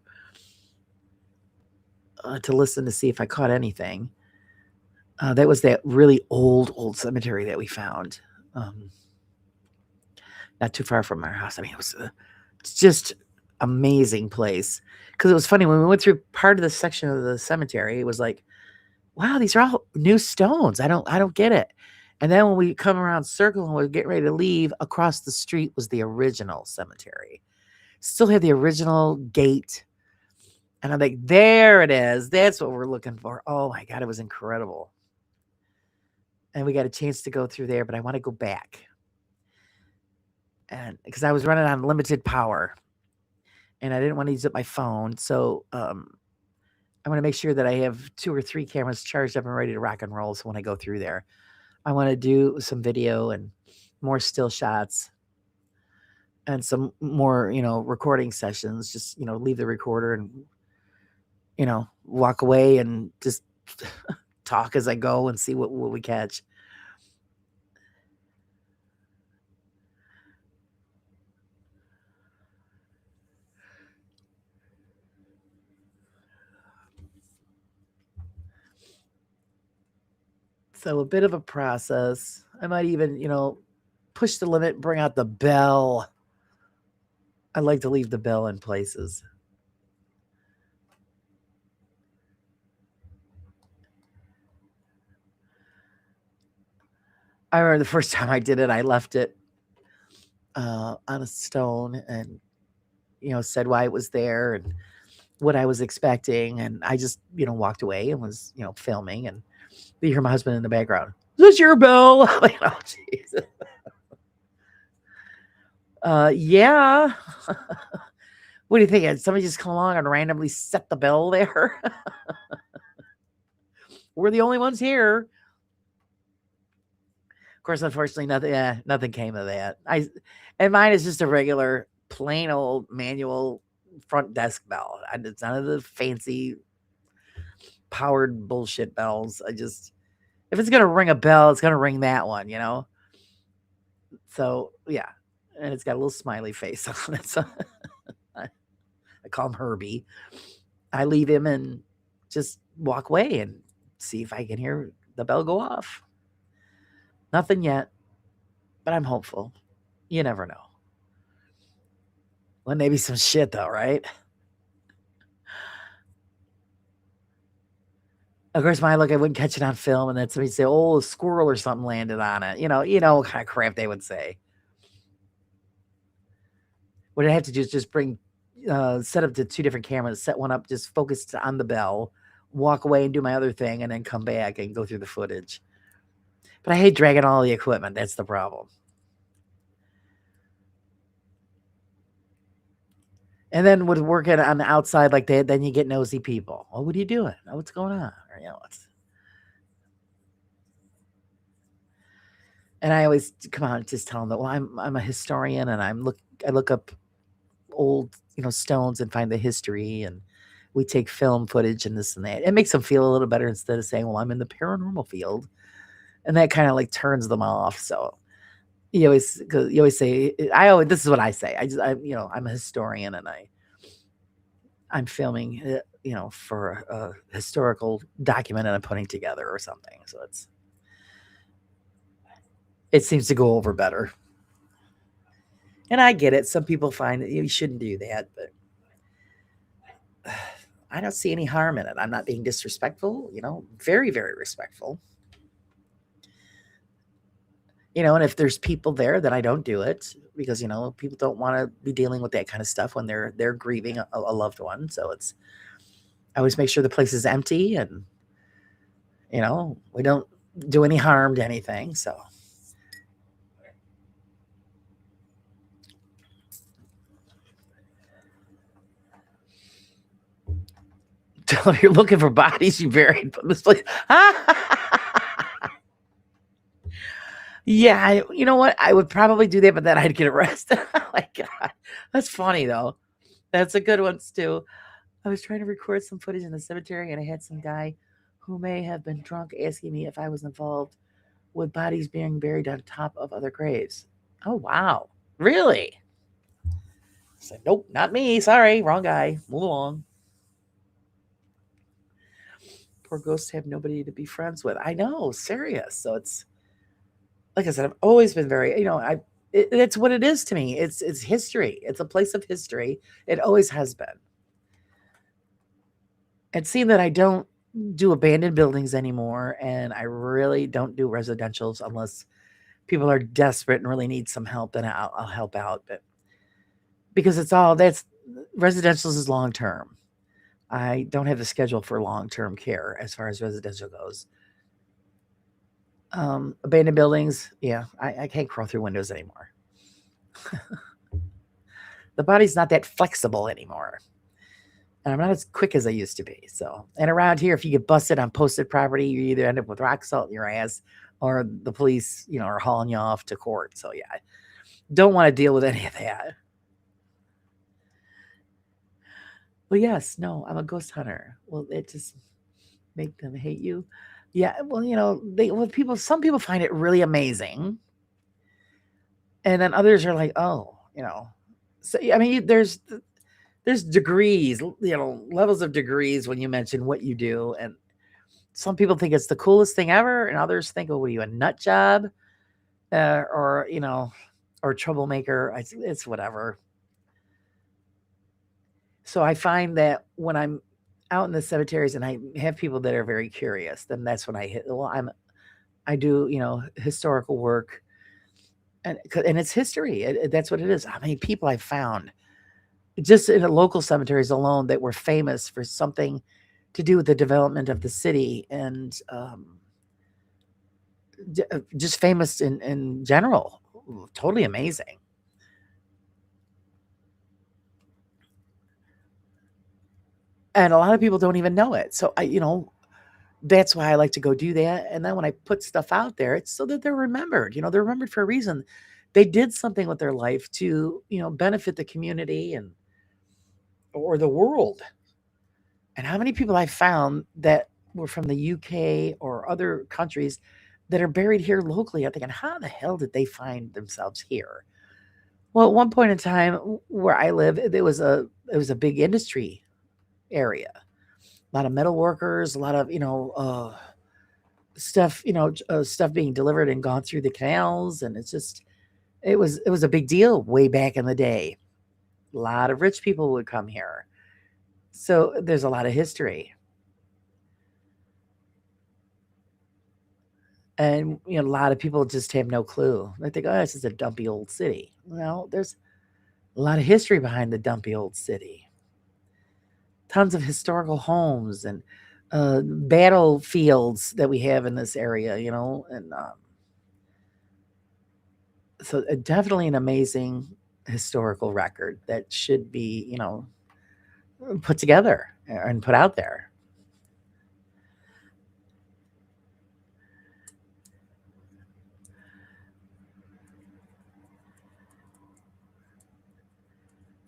to listen to see if I caught anything. That was that really old cemetery that we found. Not too far from our house. I mean, it's just amazing place. Because it was funny when we went through part of the section of the cemetery, it was like, wow, these are all new stones. I don't get it. And then when we come around circle and we're getting ready to leave, across the street was the original cemetery. Still had the original gate. And I'm like, there it is. That's what we're looking for. Oh my God, it was incredible. And we got a chance to go through there, but I want to go back. And because I was running on limited power and I didn't want to use up my phone. So I want to make sure that I have 2 or 3 cameras charged up and ready to rock and roll. So when I go through there, I want to do some video and more still shots and some more, recording sessions. Just, leave the recorder and, walk away and just talk as I go and see what we catch. So a bit of a process. I might even, push the limit, bring out the bell. I like to leave the bell in places. I remember the first time I did it, I left it on a stone and, said why it was there and what I was expecting. And I just, walked away and was, filming. And You hear my husband in the background. Is this your bell? Like, oh, jeez. Yeah. What do you think? Did somebody just come along and randomly set the bell there? We're the only ones here. Of course, unfortunately, nothing came of that. And mine is just a regular, plain old manual front desk bell. It's none of the fancy powered bullshit bells. If it's gonna ring a bell, it's gonna ring that one, you know. So yeah, and it's got a little smiley face on it. So I call him Herbie. I leave him and just walk away and see if I can hear the bell go off. Nothing yet, but I'm hopeful. You never know. Well, maybe some shit though, right? Of course, I wouldn't catch it on film, and then somebody say, "Oh, a squirrel or something landed on it." You know what kind of crap they would say. What I have to do is just set up the 2 different cameras, set one up just focused on the bell, walk away and do my other thing, and then come back and go through the footage. But I hate dragging all the equipment. That's the problem. And then with working on the outside like that, then you get nosy people. Oh, what are you doing? Oh, what's going on? Or, and I always come on, just tell them that, well, I'm a historian, and I look up old, stones and find the history, and we take film footage and this and that. It makes them feel a little better instead of saying, well, I'm in the paranormal field. And that kind of like turns them off. So you always say, this is what I say. I'm a historian, and I'm filming, for a historical document that I'm putting together or something. So it seems to go over better. And I get it. Some people find that you shouldn't do that, but I don't see any harm in it. I'm not being disrespectful, very, very respectful. And if there's people there, then I don't do it because, people don't want to be dealing with that kind of stuff when they're grieving a loved one. So I always make sure the place is empty, and, we don't do any harm to anything. So. You're looking for bodies you buried from this place. Yeah, you know what? I would probably do that, but then I'd get arrested. Oh my God. That's funny, though. That's a good one, Stu. I was trying to record some footage in the cemetery, and I had some guy who may have been drunk asking me if I was involved with bodies being buried on top of other graves. Oh, wow. Really? I said, nope, not me. Sorry, wrong guy. Move along. Poor ghosts have nobody to be friends with. I know, serious. So it's, like I said, I've always been very, it's what it is to me. It's history. It's a place of history. It always has been. And seeing that I don't do abandoned buildings anymore, and I really don't do residentials unless people are desperate and really need some help, then I'll help out. But because residentials is long term. I don't have the schedule for long-term care as far as residential goes. Abandoned buildings, yeah, I can't crawl through windows anymore. The body's not that flexible anymore. And I'm not as quick as I used to be. So, and around here, if you get busted on posted property, you either end up with rock salt in your ass, or the police, are hauling you off to court. So yeah, don't want to deal with any of that. Well, yes, no, I'm a ghost hunter. Well, it just make them hate you. Yeah, well, some people find it really amazing, and then others are like, oh, So I mean, there's degrees, levels of degrees when you mention what you do, and some people think it's the coolest thing ever, and others think, oh, what are you, a nut job, or or troublemaker? It's whatever. So I find that when I'm out in the cemeteries and I have people that are very curious, then that's when I hit. Well, I do historical work, and it's history. That's what it is. I mean, people I've found just in the local cemeteries alone that were famous for something to do with the development of the city, and just famous in general. Totally amazing. And a lot of people don't even know it. So that's why I like to go do that. And then when I put stuff out there, it's so that they're remembered. They're remembered for a reason. They did something with their life to, benefit the community and or the world. And how many people I found that were from the UK or other countries that are buried here locally. I'm thinking, how the hell did they find themselves here? Well, at one point in time where I live, it was a big industry area. A lot of metal workers, a lot of stuff, stuff being delivered and gone through the canals, and it was a big deal way back in the day. A lot of rich people would come here, so there's a lot of history, and a lot of people just have no clue. They think, oh, this is a dumpy old city. Well, there's a lot of history behind the dumpy old city. Tons of historical homes and battlefields that we have in this area, and so definitely an amazing historical record that should be, put together and put out there.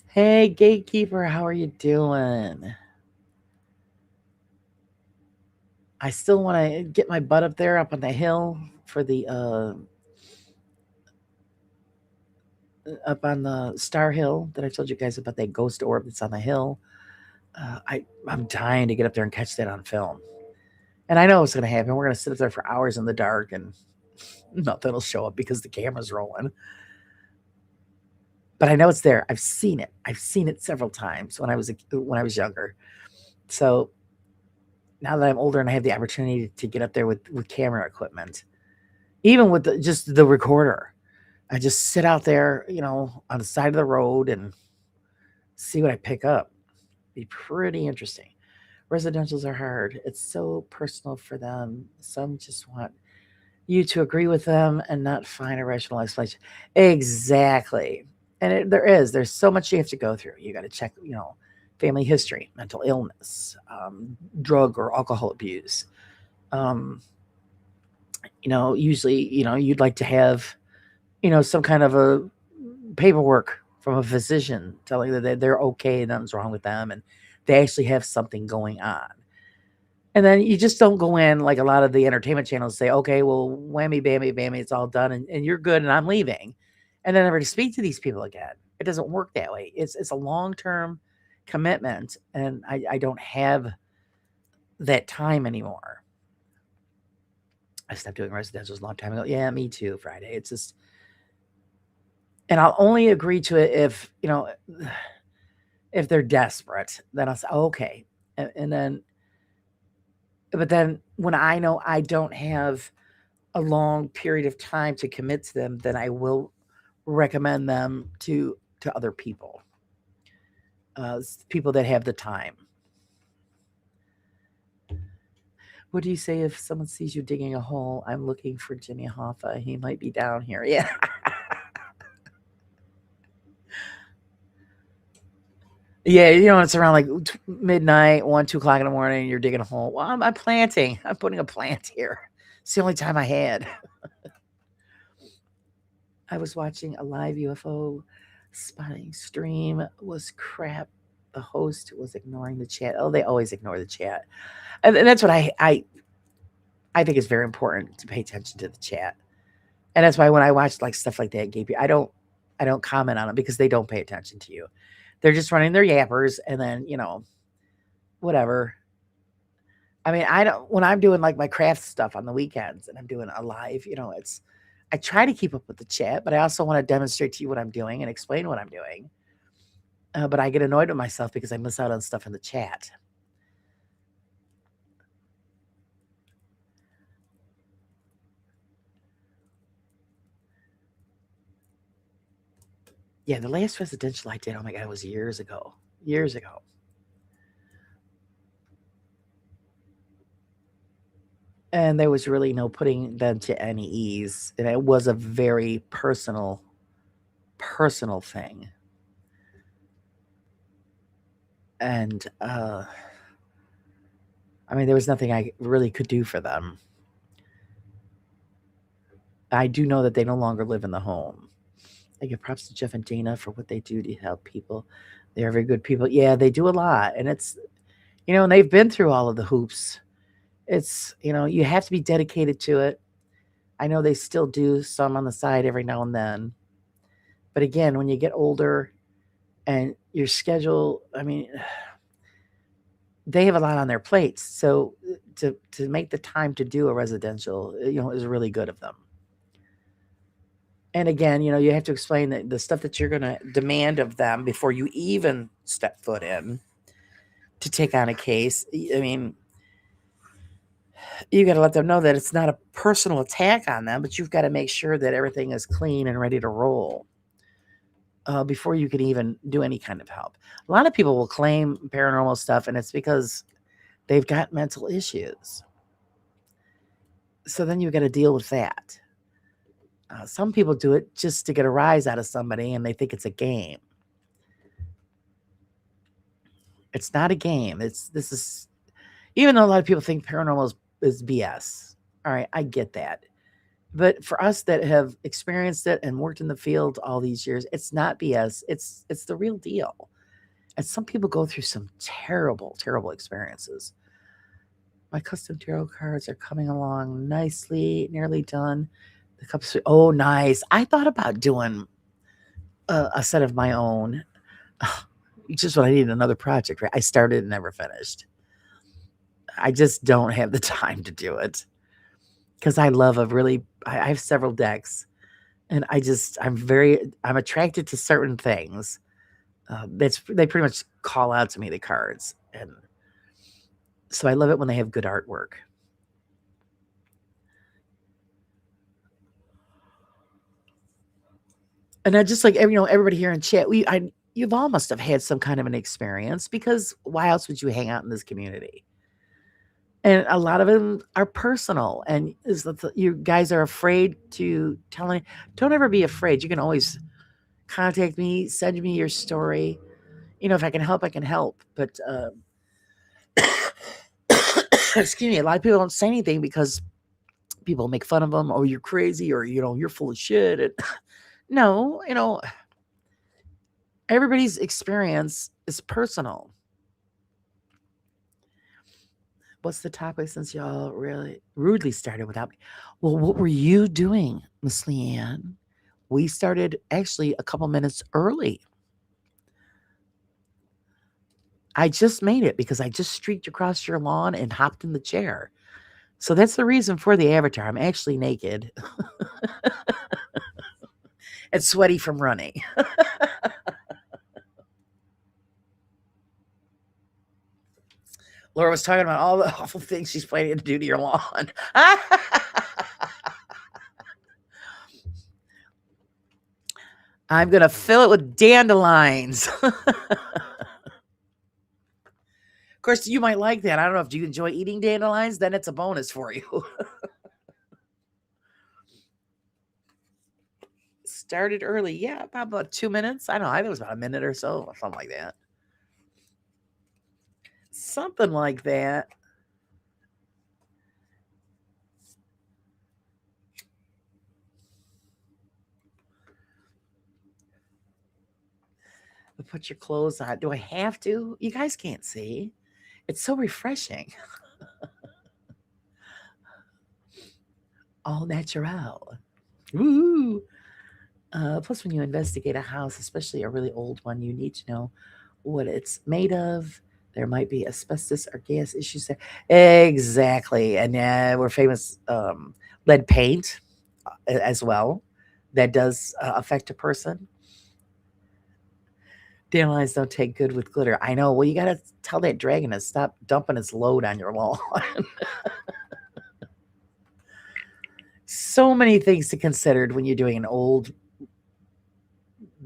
Hey, gatekeeper, how are you doing? I still want to get my butt up there, up on the hill for the up on the Star Hill that I told you guys about, that ghost orb that's on the hill. I'm dying to get up there and catch that on film. And I know what's going to happen. We're going to sit up there for hours in the dark and nothing will show up because the camera's rolling. But I know it's there. I've seen it. I've seen it several times when I was younger. So now that I'm older and I have the opportunity to get up there with camera equipment, even with just the recorder, I just sit out there, on the side of the road and see what I pick up. Be pretty interesting. Residentials are hard. It's so personal for them. Some just want you to agree with them and not find a rational explanation. Exactly. And there's so much you have to go through. You got to check, family history, mental illness, drug or alcohol abuse. Usually, you'd like to have, some kind of a paperwork from a physician telling you that they're okay, nothing's wrong with them, and they actually have something going on. And then you just don't go in like a lot of the entertainment channels say, okay, well, whammy, bammy, bammy, it's all done and you're good and I'm leaving. And then never to speak to these people again. It doesn't work that way. It's a long-term commitment, and I don't have that time anymore. I stopped doing residentials a long time ago. Yeah, me too, Friday. It's just, and I'll only agree to it if they're desperate. Then I'll say, oh, okay. And then, but then when I know I don't have a long period of time to commit to them, then I will recommend them to other people, people that have the time. What do you say if someone sees you digging a hole? I'm looking for Jimmy Hoffa. He might be down here. Yeah. Yeah, it's around like midnight, 1, 2 o'clock in the morning, you're digging a hole. Well, I'm planting. I'm putting a plant here. It's the only time I had. I was watching a live UFO spotting stream. Was crap. The host was ignoring the chat. Oh, they always ignore the chat. And that's what I think is very important, to pay attention to the chat. And that's why when I watch like stuff like that, I don't comment on it because they don't pay attention to you. They're just running their yappers and then, whatever. I mean, when I'm doing like my craft stuff on the weekends and I'm doing a live, I try to keep up with the chat, but I also want to demonstrate to you what I'm doing and explain what I'm doing. But I get annoyed with myself because I miss out on stuff in the chat. Yeah, the last residential I did, oh my God, it was years ago. Years ago. And there was really no putting them to any ease. And it was a very personal thing. And I mean, there was nothing I really could do for them. I do know that they no longer live in the home. I give props to Jeff and Dana for what they do to help people. They're very good people. Yeah, they do a lot. And it's, and they've been through all of the hoops. It's, you have to be dedicated to it. I know they still do some on the side every now and then. But again, when you get older and your schedule, I mean, they have a lot on their plates. So to make the time to do a residential, is really good of them. And again, you have to explain the stuff that you're going to demand of them before you even step foot in to take on a case. I mean, you got to let them know that it's not a personal attack on them, but you've got to make sure that everything is clean and ready to roll before you can even do any kind of help. A lot of people will claim paranormal stuff, and it's because they've got mental issues. So then you've got to deal with that. Some people do it just to get a rise out of somebody, and they think it's a game. It's not a game. This is, even though a lot of people think paranormal is BS. All right, I get that. But for us that have experienced it and worked in the field all these years, it's not BS. It's the real deal. And some people go through some terrible, terrible experiences. My custom tarot cards are coming along nicely, nearly done. The cups are, oh, nice. I thought about doing a set of my own. Just when I needed another project, right? I started and never finished. I just don't have the time to do it because I love I have several decks, and I'm attracted to certain things. They pretty much call out to me, the cards, and so I love it when they have good artwork. And I just like everybody here in chat, you've all must have had some kind of an experience, because why else would you hang out in this community? And a lot of them are personal, and you guys are afraid to tell me. Don't ever be afraid. You can always contact me, send me your story. If I can help, I can help. But excuse me, a lot of people don't say anything because people make fun of them. Oh, you're crazy, or you're full of shit. And no, everybody's experience is personal. What's the topic, since y'all really rudely started without me? Well, what were you doing, Miss Leanne? We started actually a couple minutes early. I just made it because I just streaked across your lawn and hopped in the chair. So that's the reason for the avatar. I'm actually naked and sweaty from running. Laura was talking about all the awful things she's planning to do to your lawn. I'm going to fill it with dandelions. Of course, you might like that. I don't know if you enjoy eating dandelions, then it's a bonus for you. Started early. Yeah, about 2 minutes. I don't know. I think it was about a minute or so, or something like that. Something like that. Put your clothes on. Do I have to? You guys can't see. It's so refreshing. All natural. Woo! Plus, when you investigate a house, especially a really old one, you need to know what it's made of. There might be asbestos or gas issues there. Exactly. And we're famous lead paint as well. That does affect a person. Dandelions don't take good with glitter. I know. Well, you got to tell that dragon to stop dumping its load on your lawn. So many things to consider when you're doing an old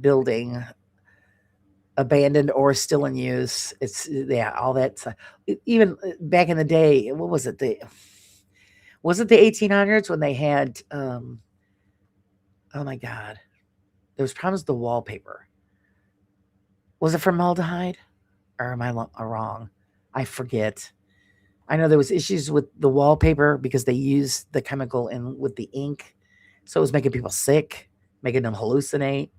building, abandoned or still in use. It's all that. Even back in the day, what was it? Was it the 1800s when they had, oh my God, there was problems with the wallpaper. Was it formaldehyde? Or am I wrong? I forget. I know there was issues with the wallpaper because they used the chemical in with the ink, so it was making people sick, making them hallucinate.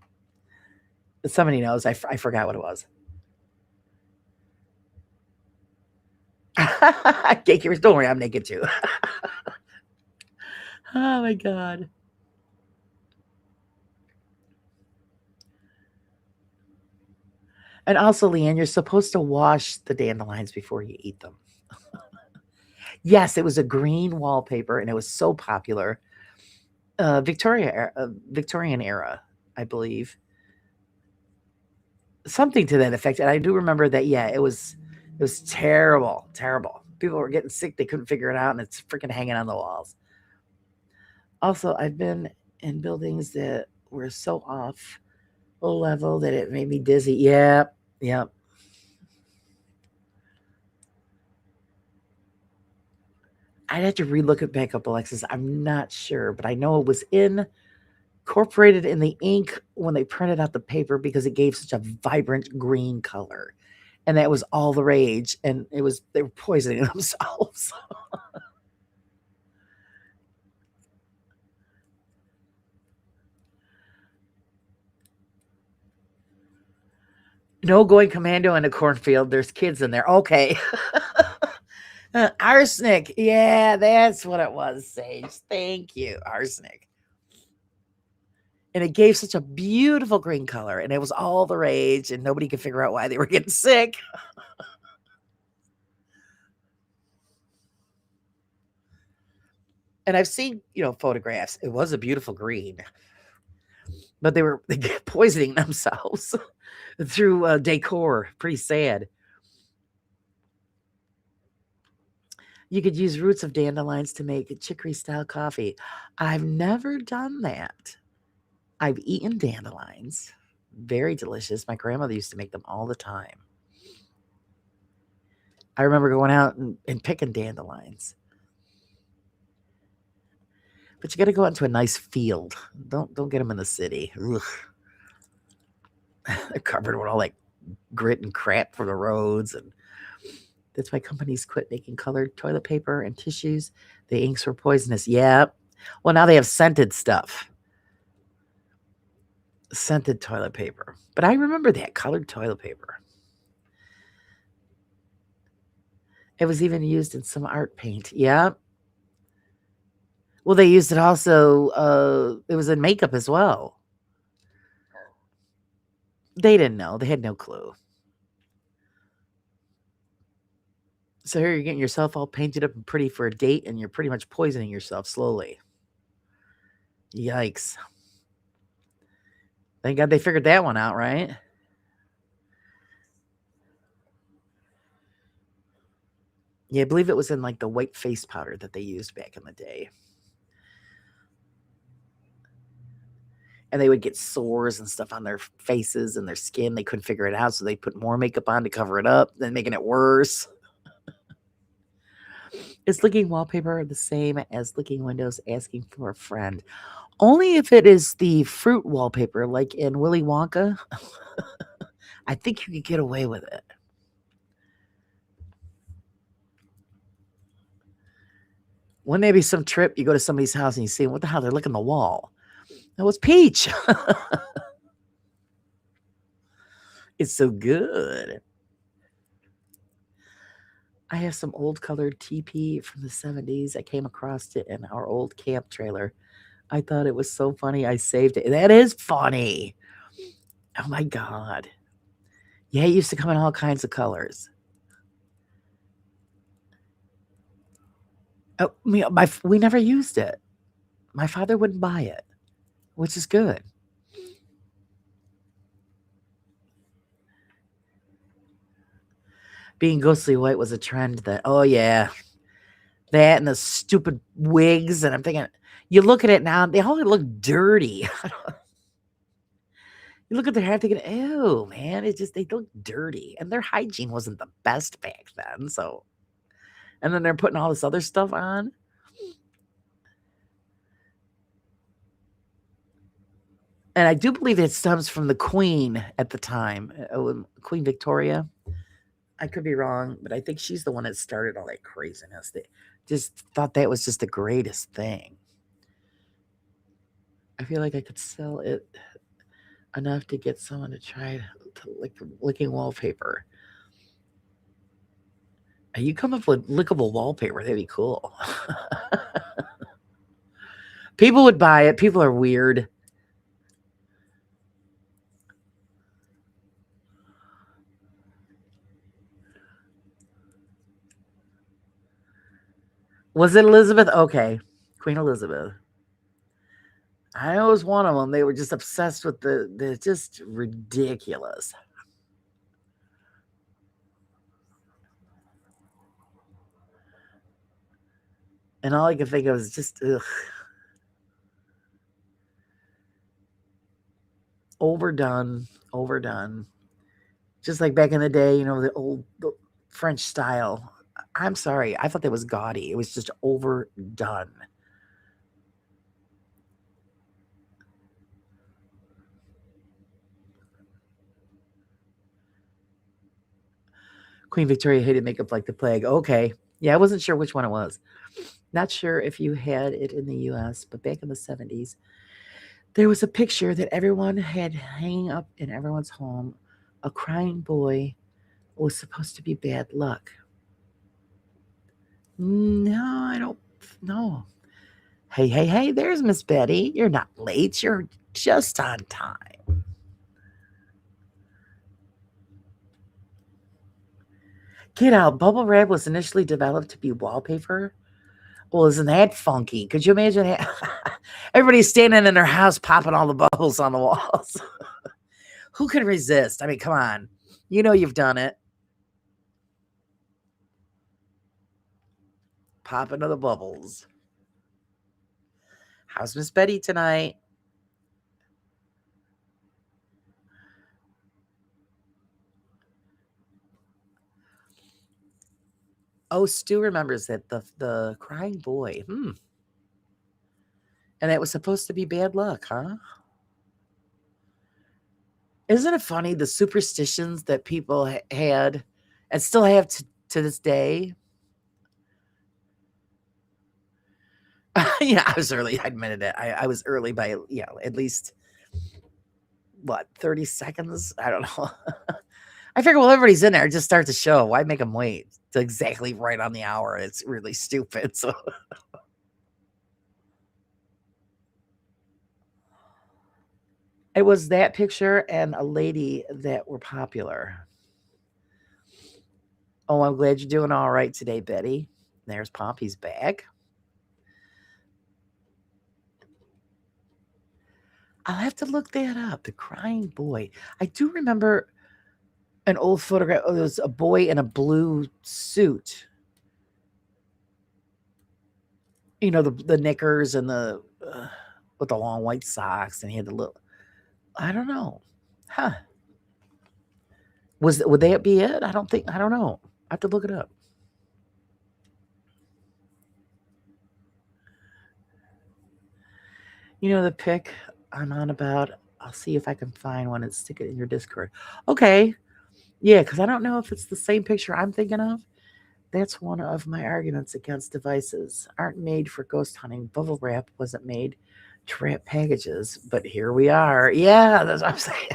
Somebody knows. I forgot what it was. Gatekeepers, don't worry, I'm naked too. Oh my God. And also, Leanne, you're supposed to wash the dandelions before you eat them. Yes, it was a green wallpaper, and it was so popular. Victorian era, I believe. Something to that effect. And I do remember that, yeah, it was terrible, terrible. People were getting sick, they couldn't figure it out, and it's freaking hanging on the walls. Also, I've been in buildings that were so off level that it made me dizzy. Yep, yep. I'd have to relook it back up, Alexis. I'm not sure, but I know it was incorporated in the ink when they printed out the paper because it gave such a vibrant green color. And that was all the rage. And they were poisoning themselves. No going commando in a cornfield. There's kids in there. Okay. Arsenic. Yeah, that's what it was, Sage. Thank you. Arsenic. And it gave such a beautiful green color, and it was all the rage, and nobody could figure out why they were getting sick. And I've seen, photographs. It was a beautiful green, but they were poisoning themselves through decor. Pretty sad. You could use roots of dandelions to make chicory style coffee. I've never done that. I've eaten dandelions. Very delicious. My grandmother used to make them all the time. I remember going out and picking dandelions. But you got to go out into a nice field. Don't get them in the city. Ugh. They're covered with all like grit and crap for the roads, and that's why companies quit making colored toilet paper and tissues. The inks were poisonous. Yeah. Well, now they have scented stuff. Scented toilet paper. But I remember that colored toilet paper. It was even used in some art paint. Yeah. Well, they used it also, it was in makeup as well. They didn't know. They had no clue. So here you're getting yourself all painted up and pretty for a date, and you're pretty much poisoning yourself slowly. Yikes. Thank God they figured that one out, right? Yeah, I believe it was in like the white face powder that they used back in the day. And they would get sores and stuff on their faces and their skin. They couldn't figure it out, so they put more makeup on to cover it up, then making it worse. Is licking wallpaper the same as licking windows asking for a friend? Only if it is the fruit wallpaper, like in Willy Wonka. I think you could get away with it. Wouldn't there be some trip? You go to somebody's house and you see, what the hell? They're licking the wall. That was Peach. It's so good. I have some old colored TP from the 70s. I came across it in our old camp trailer. I thought it was so funny. I saved it. That is funny. Oh my God. Yeah, it used to come in all kinds of colors. Oh, we never used it. My father wouldn't buy it, which is good. Being ghostly white was a trend that, oh yeah, that and the stupid wigs. And I'm thinking, you look at it now, they all look dirty. You look at their hair thinking, ew, man, they look dirty. And their hygiene wasn't the best back then. So, and then they're putting all this other stuff on. And I do believe it stems from the Queen at the time, Queen Victoria. I could be wrong, but I think she's the one that started all that craziness. They just thought that was just the greatest thing. I feel like I could sell it enough to get someone to try to lick licking wallpaper. You come up with lickable wallpaper, that'd be cool. People would buy it. People are weird. Was it Elizabeth? Okay. Queen Elizabeth. I know it was one of them. They were just obsessed with the just ridiculous. And all I could think of was just ugh, overdone, overdone. Just like back in the day, the French style. I'm sorry, I thought that was gaudy. It was just overdone. Queen Victoria hated makeup like the plague. Okay. Yeah, I wasn't sure which one it was. Not sure if you had it in the US, but back in the 70s, there was a picture that everyone had hanging up in everyone's home. A crying boy was supposed to be bad luck. No, I don't know. Hey, hey, hey, there's Miss Betty. You're not late. You're just on time. Get out. Bubble wrap was initially developed to be wallpaper. Well, isn't that funky? Could you imagine that? Everybody's standing in their house popping all the bubbles on the walls. Who can resist? I mean, come on. You know you've done it. Pop into the bubbles. How's Miss Betty tonight? Oh, Stu remembers it. The crying boy. And it was supposed to be bad luck, huh? Isn't it funny the superstitions that people had and still have to this day? Yeah, I was early. I admitted it. I was early by at least what 30 seconds. I don't know. I figure, well, everybody's in there. Just start the show. Why make them wait? It's exactly right on the hour. It's really stupid. So it was that picture and a lady that were popular. Oh, I'm glad you're doing all right today, Betty. There's Poppy's bag. I'll have to look that up. The crying boy. I do remember an old photograph. Oh, there was a boy in a blue suit. The knickers and the with the long white socks, and he had the little. I don't know, huh? Would that be it? I don't think. I don't know. I have to look it up. The pic I'm on about. I'll see if I can find one and stick it in your Discord. Okay, yeah, because I don't know if it's the same picture I'm thinking of. That's one of my arguments against devices. Aren't made for ghost hunting. Bubble wrap wasn't made to wrap packages, but here we are. Yeah, that's what I'm saying.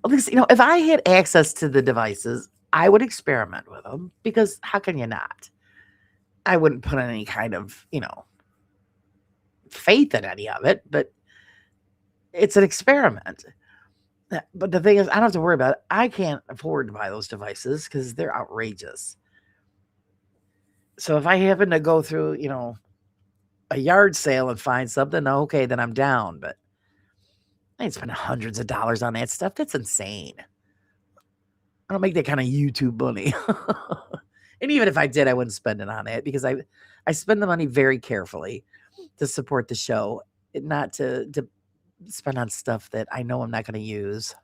At least, if I had access to the devices, I would experiment with them because how can you not? I wouldn't put any kind of, faith in any of it, but it's an experiment. But the thing is, I don't have to worry about it. I can't afford to buy those devices because they're outrageous. So if I happen to go through, a yard sale and find something, okay, then I'm down. But I ain't spending hundreds of dollars on that stuff. That's insane. I don't make that kind of YouTube money. And even if I did, I wouldn't spend it on it because I spend the money very carefully to support the show, not to spend on stuff that I know I'm not going to use.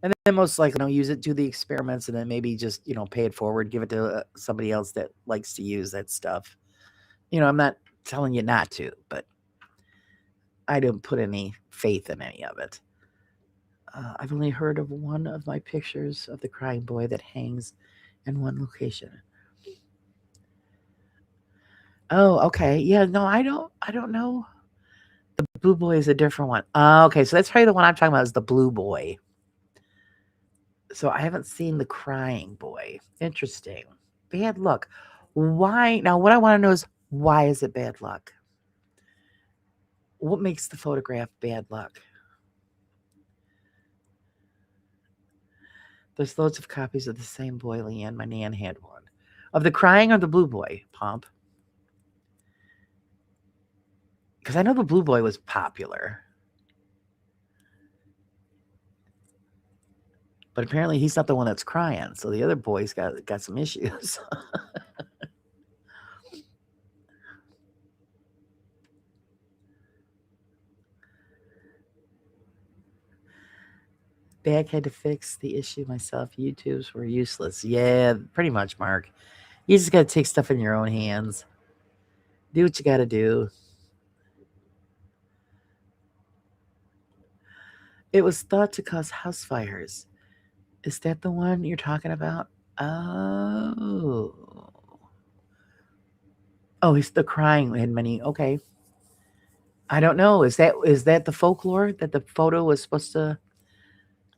And then most likely, use it, do the experiments, and then maybe just, pay it forward, give it to somebody else that likes to use that stuff. I'm not telling you not to, but I don't put any faith in any of it. I've only heard of one of my pictures of the crying boy that hangs in one location. Oh, okay. Yeah, no, I don't know. The blue boy is a different one. Okay, so that's probably the one I'm talking about is the blue boy. So I haven't seen the crying boy. Interesting. Bad luck. Why? Now, what I want to know is why is it bad luck? What makes the photograph bad luck? There's loads of copies of the same boy, Leanne. My nan had one. Of the crying or the blue boy, Pomp? Because I know the blue boy was popular. But apparently he's not the one that's crying. So the other boy's got some issues. Back had to fix the issue myself. YouTubes were useless. Yeah, pretty much, Mark. You just got to take stuff in your own hands. Do what you got to do. It was thought to cause house fires. Is that the one you're talking about? Oh. Oh, he's the crying had many. Okay. I don't know. Is that the folklore that the photo was supposed to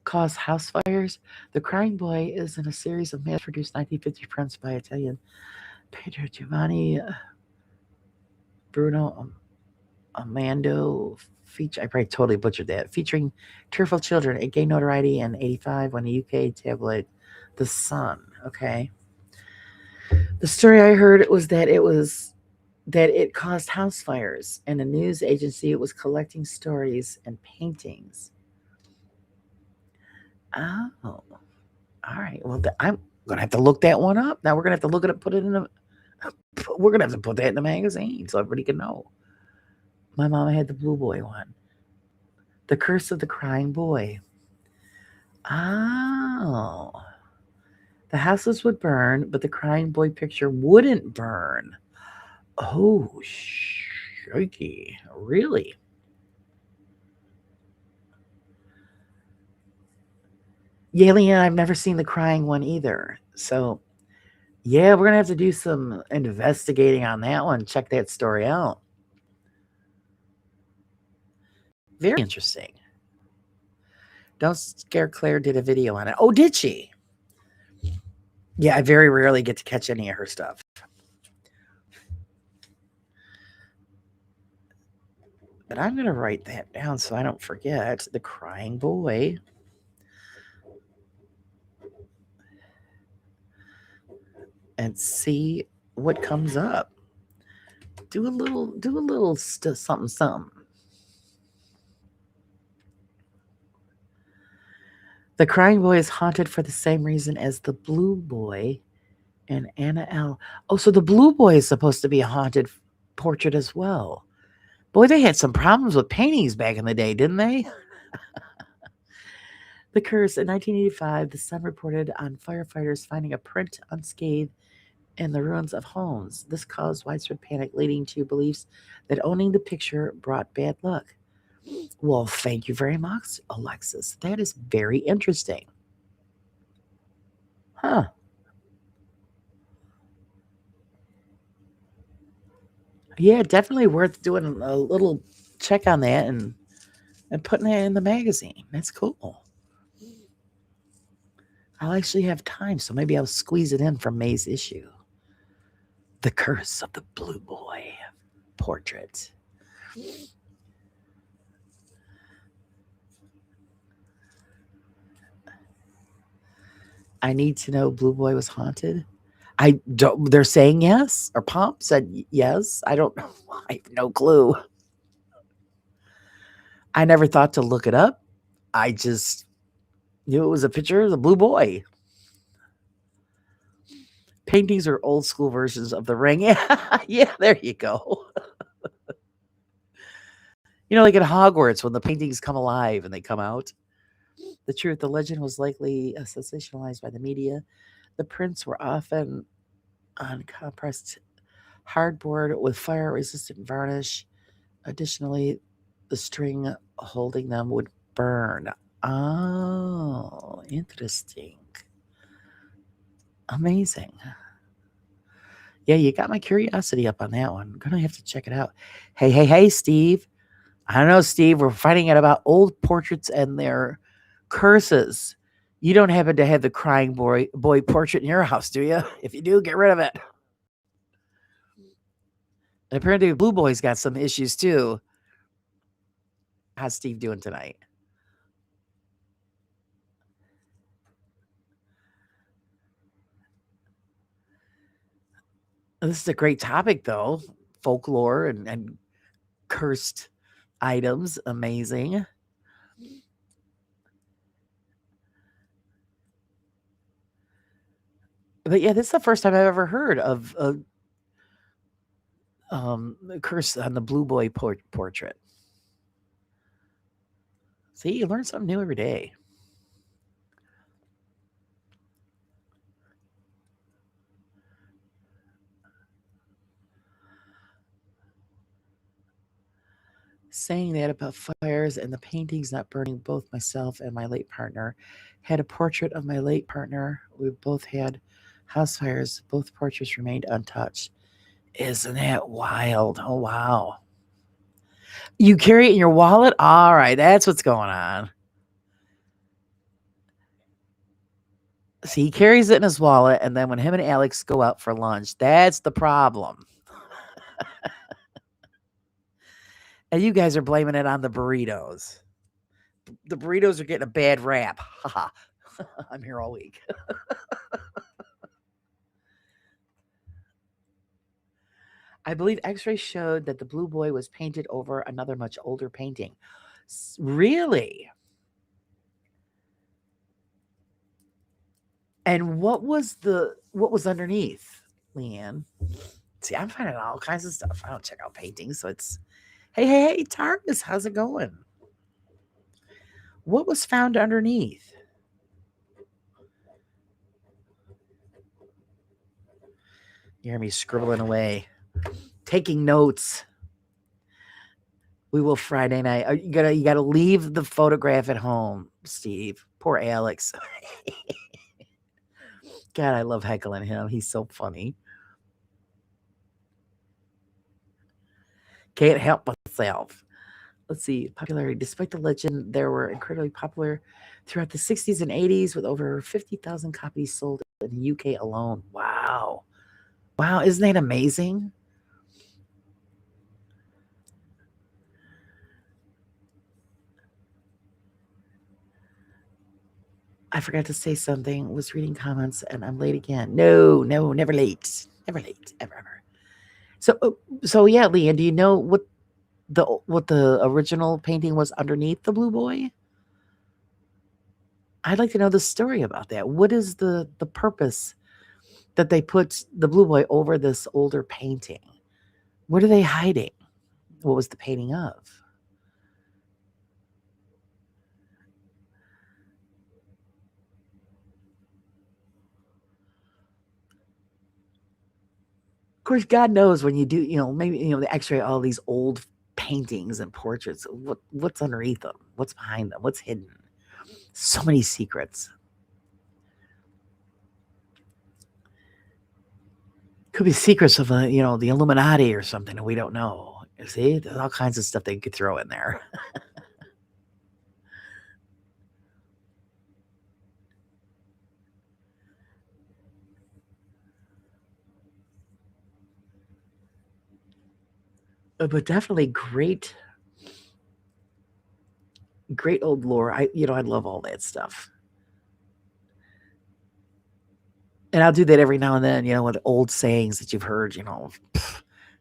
cause house fires? The Crying Boy is in a series of mass-produced 1950 prints by Italian painter Giovanni Bruno Amando. I probably totally butchered that. Featuring tearful children. It gained notoriety in '85 when the UK tabloid The Sun. Okay. The story I heard was that it caused house fires, and a news agency was collecting stories and paintings. Oh, all right. Well, I'm gonna have to look that one up. Now we're gonna have to look at it, put it in we're gonna have to put that in the magazine so everybody can know. My mama had the blue boy one. The Curse of the Crying Boy. Oh. The houses would burn, but the crying boy picture wouldn't burn. Oh, shaky. Really? Yeah, Leanne, I've never seen the crying one either. So, yeah, we're going to have to do some investigating on that one. Check that story out. Very interesting. Don't Scare Claire did a video on it. Oh, did she? Yeah, I very rarely get to catch any of her stuff. But I'm going to write that down so I don't forget. The Crying Boy. And see what comes up. Do a little something. The Crying Boy is haunted for the same reason as the Blue Boy and Anna L. Oh, so the Blue Boy is supposed to be a haunted portrait as well. Boy, they had some problems with paintings back in the day, didn't they? The Curse. In 1985, The Sun reported on firefighters finding a print unscathed in the ruins of homes. This caused widespread panic, leading to beliefs that owning the picture brought bad luck. Well, thank you very much, Alexis. That is very interesting. Huh. Yeah, definitely worth doing a little check on that and putting it in the magazine. That's cool. I'll actually have time, so maybe I'll squeeze it in from May's issue. The Curse of the Blue Boy portrait. I need to know Blue Boy was haunted. I don't. They're saying yes, or Pomp said yes. I don't know. I have no clue. I never thought to look it up. I just knew it was a picture of the Blue Boy. Paintings are old school versions of the ring. Yeah, there you go. Like at Hogwarts when the paintings come alive and they come out. The truth, the legend was likely sensationalized by the media. The prints were often on compressed hardboard with fire-resistant varnish. Additionally, the string holding them would burn. Oh, interesting. Amazing. Yeah, you got my curiosity up on that one. I'm gonna have to check it out. Hey, Steve. I don't know, Steve. We're fighting out about old portraits and their curses. You don't happen to have the crying boy portrait in your house, do you? If you do, get rid of it. And apparently, Blue Boy's got some issues too. How's Steve doing tonight? This is a great topic, though. Folklore and cursed items. Amazing. But yeah, this is the first time I've ever heard of a curse on the Blue Boy portrait. See, you learn something new every day. Saying that about fires and the paintings not burning, both myself and my late partner had a portrait of my late partner. We both had house fires. Both portraits remained untouched. Isn't that wild? Oh, wow. You carry it in your wallet? All right, that's what's going on. See, he carries it in his wallet, and then when him and Alex go out for lunch, that's the problem. And you guys are blaming it on the burritos. The burritos are getting a bad rap. Haha. I'm here all week. I believe X-rays showed that the Blue Boy was painted over another much older painting. Really? And what was underneath, Leanne? See, I'm finding all kinds of stuff. I don't check out paintings, so it's hey, Tarkus, how's it going? What was found underneath? You hear me scribbling away, taking notes. We will Friday night. You gotta leave the photograph at home, Steve. Poor Alex. God, I love heckling him. He's so funny. Can't help myself. Let's see. Popularity. Despite the legend, they were incredibly popular throughout the 60s and 80s with over 50,000 copies sold in the UK alone. Wow. Wow, isn't that amazing? I forgot to say something. Was reading comments and I'm late again. No, never late. Never late. Ever. So yeah, Leanne, do you know what the original painting was underneath the Blue Boy? I'd like to know the story about that. What is the purpose that they put the Blue Boy over this older painting? What are they hiding? What was the painting of? Of course, God knows when you do, maybe they X-ray all these old paintings and portraits. What's underneath them? What's behind them? What's hidden? So many secrets. Could be secrets of the Illuminati or something that we don't know. You see, there's all kinds of stuff they could throw in there. But definitely great old lore. I love all that stuff. And I'll do that every now and then, with old sayings that you've heard,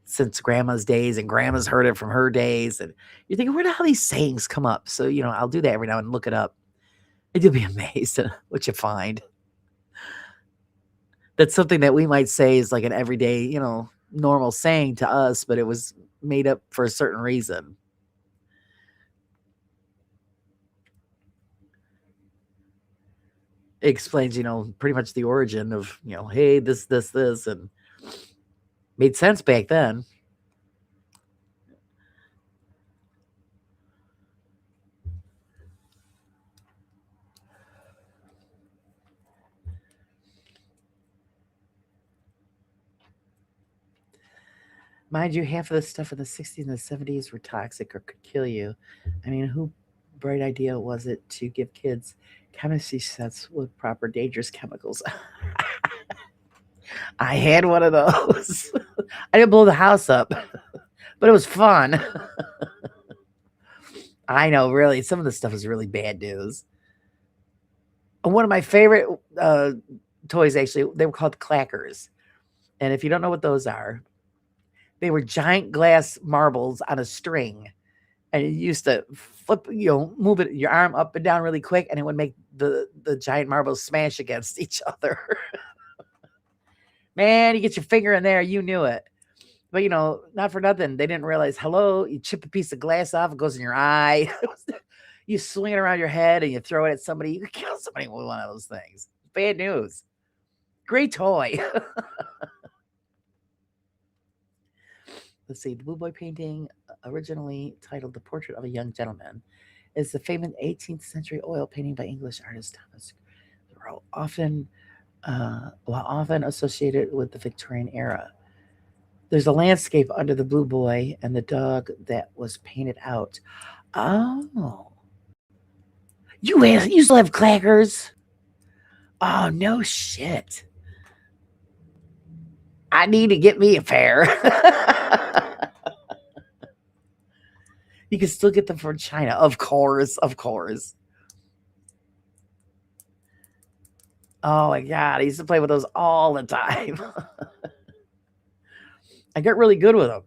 since grandma's days, and grandma's heard it from her days. And you're thinking, where the hell these sayings come up? So, I'll do that every now and look it up. And you'll be amazed at what you find. That's something that we might say is like an everyday, normal saying to us, but it was made up for a certain reason. It explains, pretty much the origin of, hey, this, and made sense back then. Mind you, half of the stuff in the 60s and the 70s were toxic or could kill you. I mean, who bright idea was it to give kids chemistry sets with proper dangerous chemicals? I had one of those. I didn't blow the house up, but it was fun. I know, really, some of the stuff is really bad news. One of my favorite toys, actually, they were called clackers. And if you don't know what those are, they were giant glass marbles on a string. And you used to flip, move it your arm up and down really quick, and it would make the giant marbles smash against each other. Man, you get your finger in there, you knew it. But not for nothing, they didn't realize. Hello, you chip a piece of glass off, it goes in your eye. You swing it around your head and you throw it at somebody. You could kill somebody with one of those things. Bad news. Great toy. Let's see. The Blue Boy painting, originally titled "The Portrait of a Young Gentleman," is the famous 18th century oil painting by English artist Thomas Rowe, often associated with the Victorian era. There's a landscape under the Blue Boy and the dog that was painted out. Oh. You still have clackers? Oh, no shit. I need to get me a pair. You can still get them from China. Of course. Oh my God. I used to play with those all the time. I got really good with them.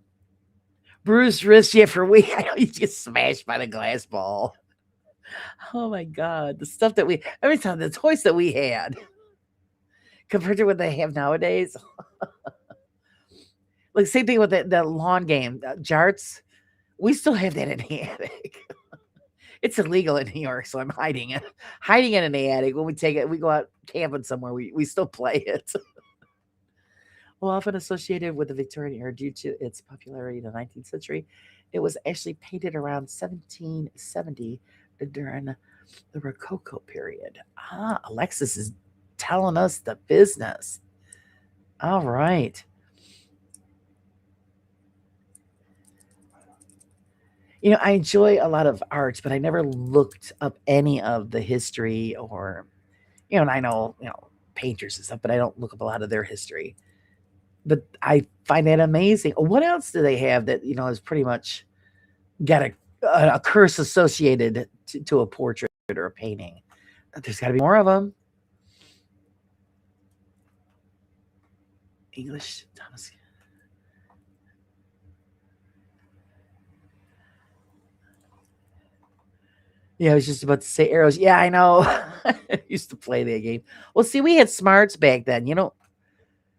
Bruce wrist, yeah, for weeks. I know you get smashed by the glass ball. Oh my God. The stuff that every time the toys that we had compared to what they have nowadays. Like, same thing with the lawn game, jarts. We still have that in the attic. It's illegal in New York, so I'm hiding it. Hiding it in the attic. When we take it, we go out camping somewhere, we still play it. Well, often associated with the Victorian era due to its popularity in the 19th century, it was actually painted around 1770 during the Rococo period. Alexis is telling us the business. All right. I enjoy a lot of art, but I never looked up any of the history or, and I know, painters and stuff, but I don't look up a lot of their history. But I find that amazing. What else do they have that, is pretty much got a curse associated to a portrait or a painting? There's got to be more of them. English, Thomas. Yeah, I was just about to say arrows. Yeah, I know. I used to play that game. Well, see, we had smarts back then. You don't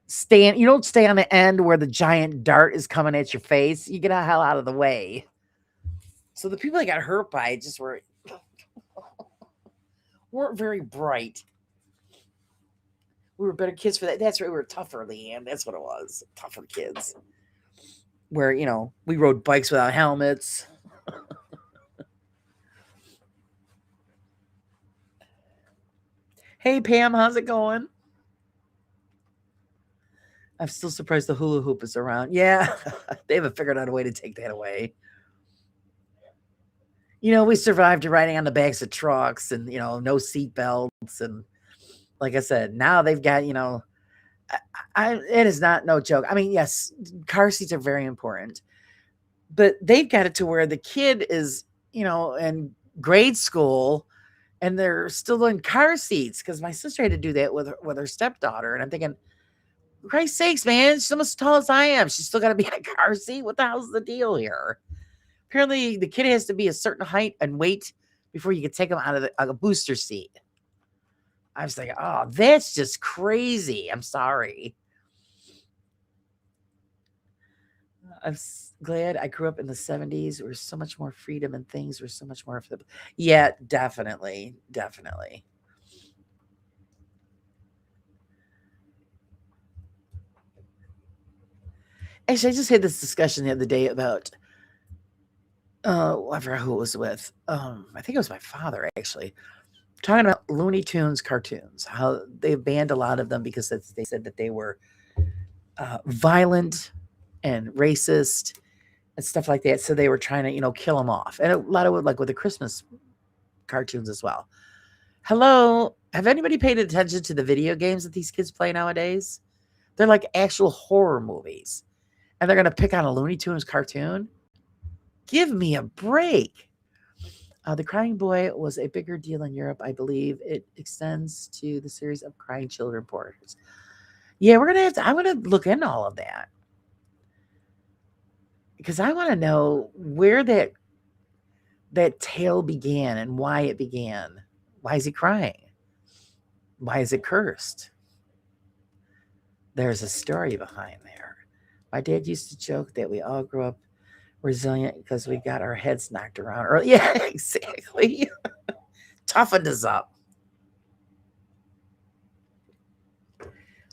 stay on the end where the giant dart is coming at your face. You get the hell out of the way. So the people that got hurt by it just weren't very bright. We were better kids for that. That's right. We were tougher, Leanne. That's what it was. Tougher kids. Where, we rode bikes without helmets. Hey, Pam, how's it going? I'm still surprised the hula hoop is around. Yeah, they haven't figured out a way to take that away. We survived riding on the backs of trucks and, no seat belts. And like I said, now they've got, it is not no joke. I mean, yes, car seats are very important, but they've got it to where the kid is, in grade school and they're still in car seats, because my sister had to do that with her stepdaughter. And I'm thinking, Christ's sakes, man, she's almost as tall as I am. She's still got to be in a car seat. What the hell's the deal here? Apparently, the kid has to be a certain height and weight before you can take him out of a booster seat. I was like, oh, that's just crazy. I'm sorry. I'm glad I grew up in the 70s. There was so much more freedom and things were so much more. Yeah, definitely. Actually, I just had this discussion the other day about I forgot who it was with. I think it was my father actually talking about Looney Tunes cartoons. How they banned a lot of them because they said that they were violent and racist and stuff like that. So they were trying to kill them off, and a lot of it, like with the Christmas cartoons as well. Hello, have anybody paid attention to the video games that these kids play nowadays? They're like actual horror movies, and they're gonna pick on a Looney Tunes cartoon. Give me a break. The Crying Boy was a bigger deal in Europe. I believe it extends to the series of Crying Children porters. Yeah, I'm gonna look into all of that because I want to know where that tale began and why it began. Why is he crying? Why is it cursed? There's a story behind there. My dad used to joke that we all grew up resilient because we got our heads knocked around early. Yeah, exactly. Toughened us up.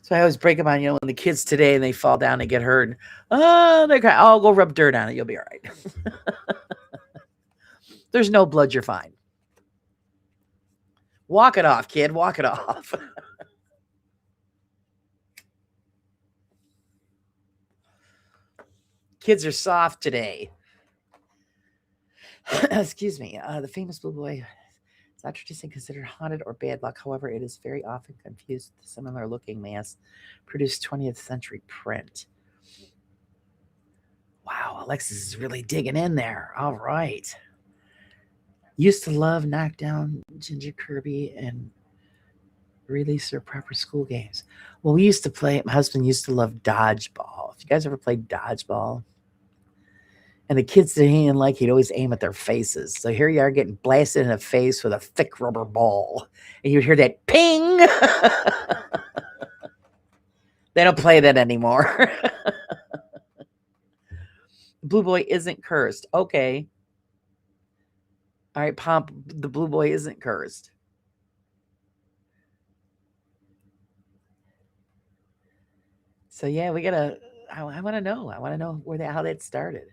So I always break them on, when the kids today and they fall down, they get hurt, and they cry. Oh, go rub dirt on it. You'll be all right. There's no blood. You're fine. Walk it off, kid. Walk it off. Kids are soft today. Excuse me. The famous blue boy is not traditionally considered haunted or bad luck. However, it is very often confused with the similar looking mass produced 20th century print. Wow, Alexis is really digging in there. All right. Used to love Knockdown, Ginger Kirby, and release their proper school games. Well, we used to play, my husband used to love dodgeball. If you guys ever played dodgeball, and the kids that he didn't like, he'd always aim at their faces. So here you are getting blasted in the face with a thick rubber ball. And you'd hear that ping. They don't play that anymore. Blue boy isn't cursed. Okay. All right, Pomp, the blue boy isn't cursed. So yeah, we gotta. I want to know. I want to know how that started.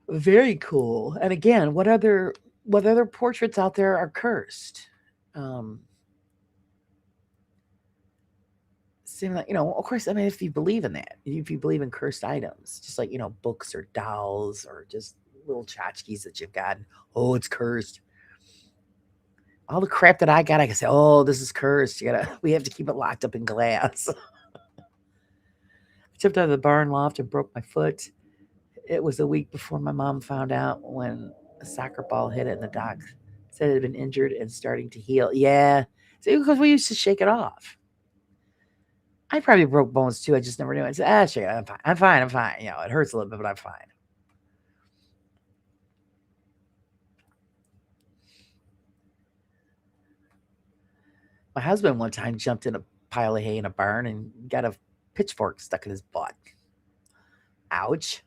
Very cool. And again, what other portraits out there are cursed? Seem like, of course, I mean, if you believe in that, if you believe in cursed items, just like, books or dolls or just little tchotchkes that you've gotten, oh, it's cursed. All the crap that I got, I can say, oh, this is cursed. We have to keep it locked up in glass. I jumped out of the barn loft and broke my foot. It was a week before my mom found out when a soccer ball hit it in the dock. Said it had been injured and starting to heal. Yeah. See, because we used to shake it off. I probably broke bones too. I just never knew. I said, shake it. I'm fine. I'm fine. I'm fine. It hurts a little bit, but I'm fine. My husband one time jumped in a pile of hay in a barn and got a pitchfork stuck in his butt. Ouch.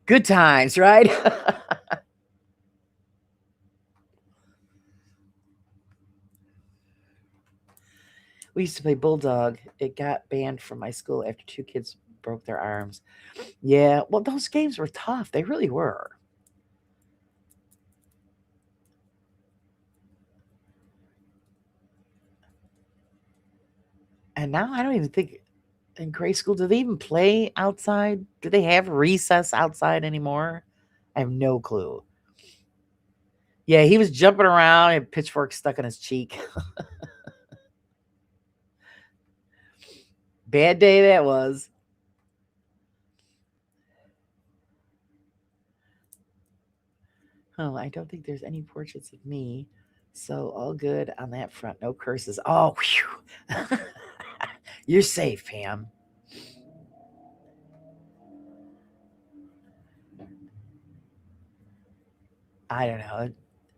Good times, right? We used to play Bulldog. It got banned from my school after 2 kids broke their arms. Yeah, well, those games were tough. They really were. And now I don't even think in grade school, do they even play outside? Do they have recess outside anymore? I have no clue. Yeah, he was jumping around and pitchfork stuck in his cheek. Bad day that was. Oh, I don't think there's any portraits of me. So all good on that front. No curses. Oh, whew. You're safe, Pam. I don't know.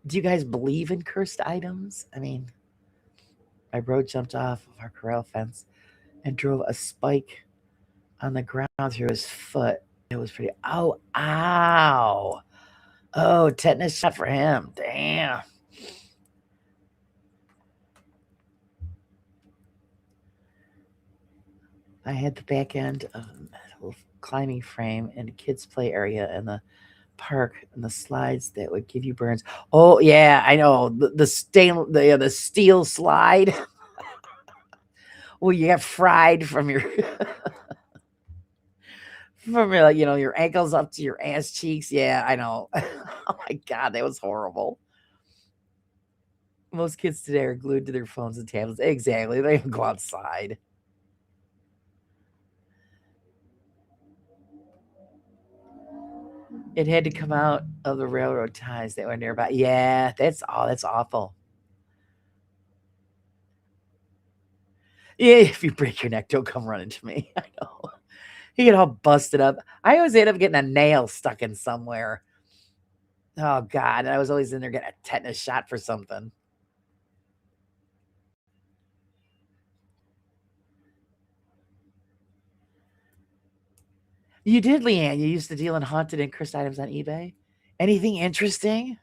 Do you guys believe in cursed items? I mean, my bro jumped off of our corral fence and drove a spike on the ground through his foot. It was pretty. Oh, ow. Oh, tetanus shot for him. Damn. I had the back end of a little climbing frame and a kids' play area in the park and the slides that would give you burns. Oh yeah, I know the steel slide. Well, you get fried from your from your, your ankles up to your ass cheeks. Yeah, I know. Oh my god, that was horrible. Most kids today are glued to their phones and tablets. Exactly. They don't go outside. It had to come out of the railroad ties that were nearby. Yeah, that's awful. Yeah, if you break your neck, don't come running to me. I know. You get all busted up. I always end up getting a nail stuck in somewhere. Oh God. I was always in there getting a tetanus shot for something. You did, Leanne. You used to deal in haunted and cursed items on eBay. Anything interesting?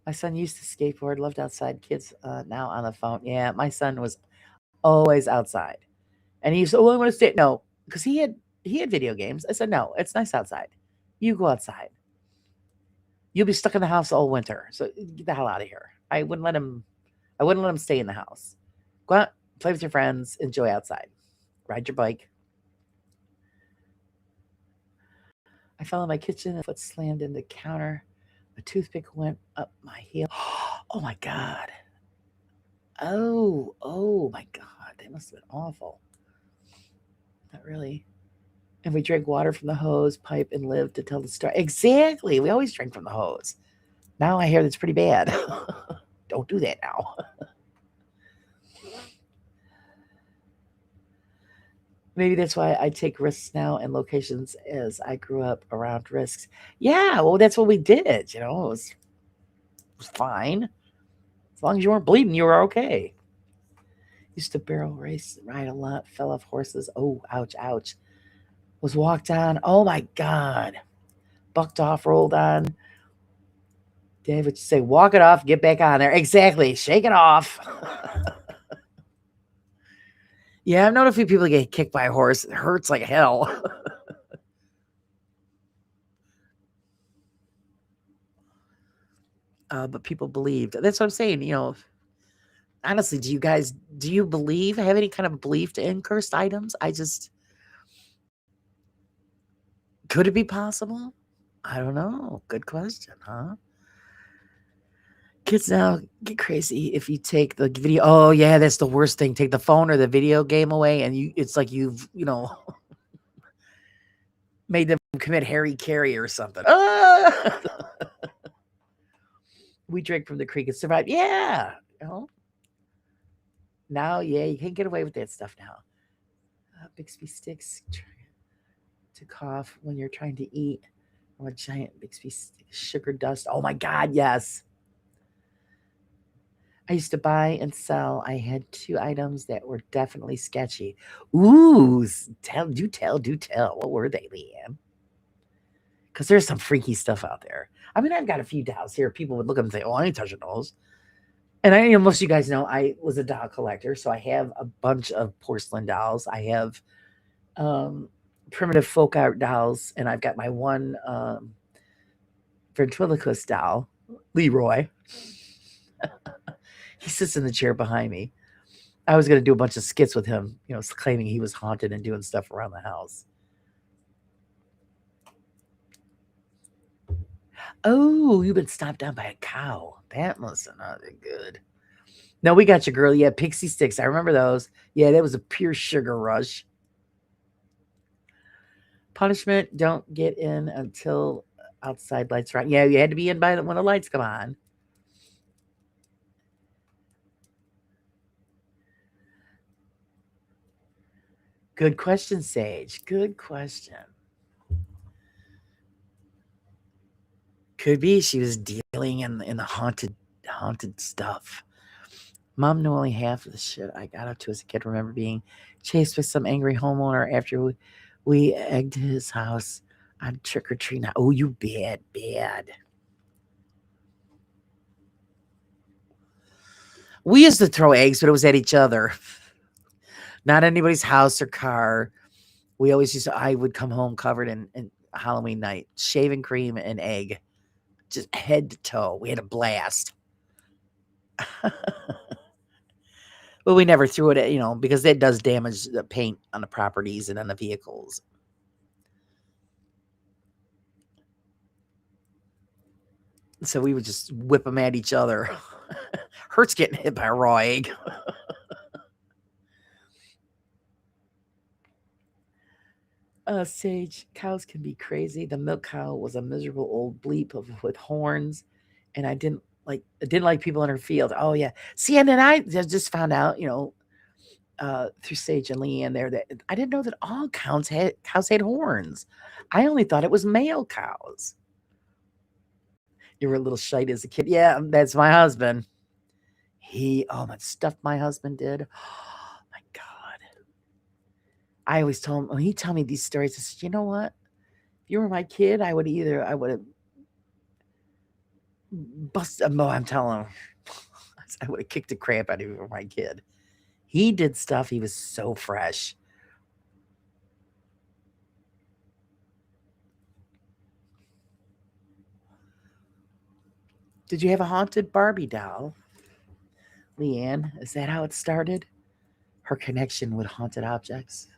My son used to skateboard, loved outside. Kids now on the phone. Yeah, my son was always outside. And he used to, oh, I want to stay. No, because he had video games. I said, no, it's nice outside. You go outside. You'll be stuck in the house all winter. So get the hell out of here. I wouldn't let him stay in the house. Go out, play with your friends, enjoy outside. Ride your bike. I fell in my kitchen, a foot slammed in the counter. A toothpick went up my heel. Oh my God. Oh my God. That must have been awful. Not really. And we drank water from the hose pipe and lived to tell the story. Exactly. We always drink from the hose. Now I hear that's pretty bad. Don't do that now. Maybe that's why I take risks now in locations as I grew up around risks. Yeah, well, that's what we did. It was fine. As long as you weren't bleeding, you were okay. Used to barrel race, ride a lot, fell off horses. Oh, ouch, ouch. Was walked on. Oh my God. Bucked off, rolled on. Dave would say, walk it off, get back on there. Exactly. Shake it off. Yeah, I've known a few people get kicked by a horse. It hurts like hell. But people believed. That's what I'm saying. Honestly, do you have any kind of belief in cursed items? Could it be possible? I don't know. Good question, huh? Kids now get crazy if you take the video. Oh yeah, that's the worst thing. Take the phone or the video game away, and it's like you've made them commit Harry Carey or something. Ah! We drank from the creek and survived. Yeah. Now, yeah, you can't get away with that stuff now. Bixby sticks to cough when you're trying to eat from a giant Bixby stick. Sugar dust. Oh my God, yes. I used to buy and sell. I had 2 items that were definitely sketchy. Ooh, do tell. What were they, Leanne? Because there's some freaky stuff out there. I mean, I've got a few dolls here. People would look at them and say, "Oh, I ain't touching those." And most of you guys know I was a doll collector, so I have a bunch of porcelain dolls. I have primitive folk art dolls, and I've got my one ventriloquist doll, Leroy. He sits in the chair behind me. I was going to do a bunch of skits with him, claiming he was haunted and doing stuff around the house. Oh, you've been stomped down by a cow. That must have not been good. No, we got you, girl. Yeah, pixie sticks. I remember those. Yeah, that was a pure sugar rush. Punishment, don't get in until outside lights are on. Yeah, you had to be in by when the lights come on. Good question, Sage. Good question. Could be she was dealing in the haunted stuff. Mom knew only half of the shit I got up to as a kid. Remember being chased by some angry homeowner after We egged his house on trick or treat. Oh, you bad, bad. We used to throw eggs, but it was at each other, not anybody's house or car. We always used to, I would come home covered in Halloween night, shaving cream and egg, just head to toe. We had a blast. But we never threw it at, because it does damage the paint on the properties and on the vehicles. So we would just whip them at each other. Hurts getting hit by a raw egg. Sage, cows can be crazy. The milk cow was a miserable old bleep with horns, and I didn't like people in her field. Oh yeah, see, and then I just found out, through Sage and Leanne there, that I didn't know that all cows had horns. I only thought it was male cows. You were a little shite as a kid. Yeah, that's my husband. That stuff my husband did. Oh my God. I always told him, when he told me these stories, I said, you know what? If you were my kid, I would have busted. No, I'm telling him. I would have kicked the crap out of you for my kid. He did stuff. He was so fresh. Did you have a haunted Barbie doll? Leanne, is that how it started? Her connection with haunted objects?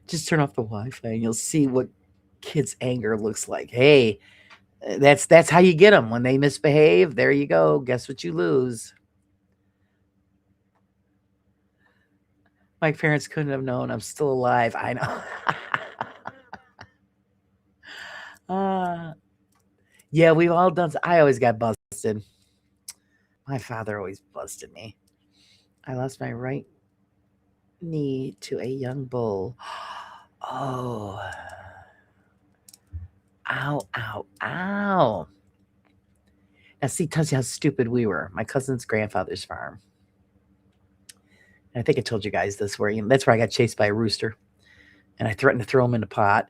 Just turn off the Wi-Fi and you'll see what kids' anger looks like. Hey, that's how you get them. When they misbehave, there you go. Guess what you lose? My parents couldn't have known I'm still alive. I know. Yeah, we've all done. I always got busted. My father always busted me. I lost my right knee to a young bull. Oh. Ow, ow, ow. Now, see, tells you how stupid we were. My cousin's grandfather's farm. And I think I told you guys this, that's where I got chased by a rooster. And I threatened to throw him in the pot.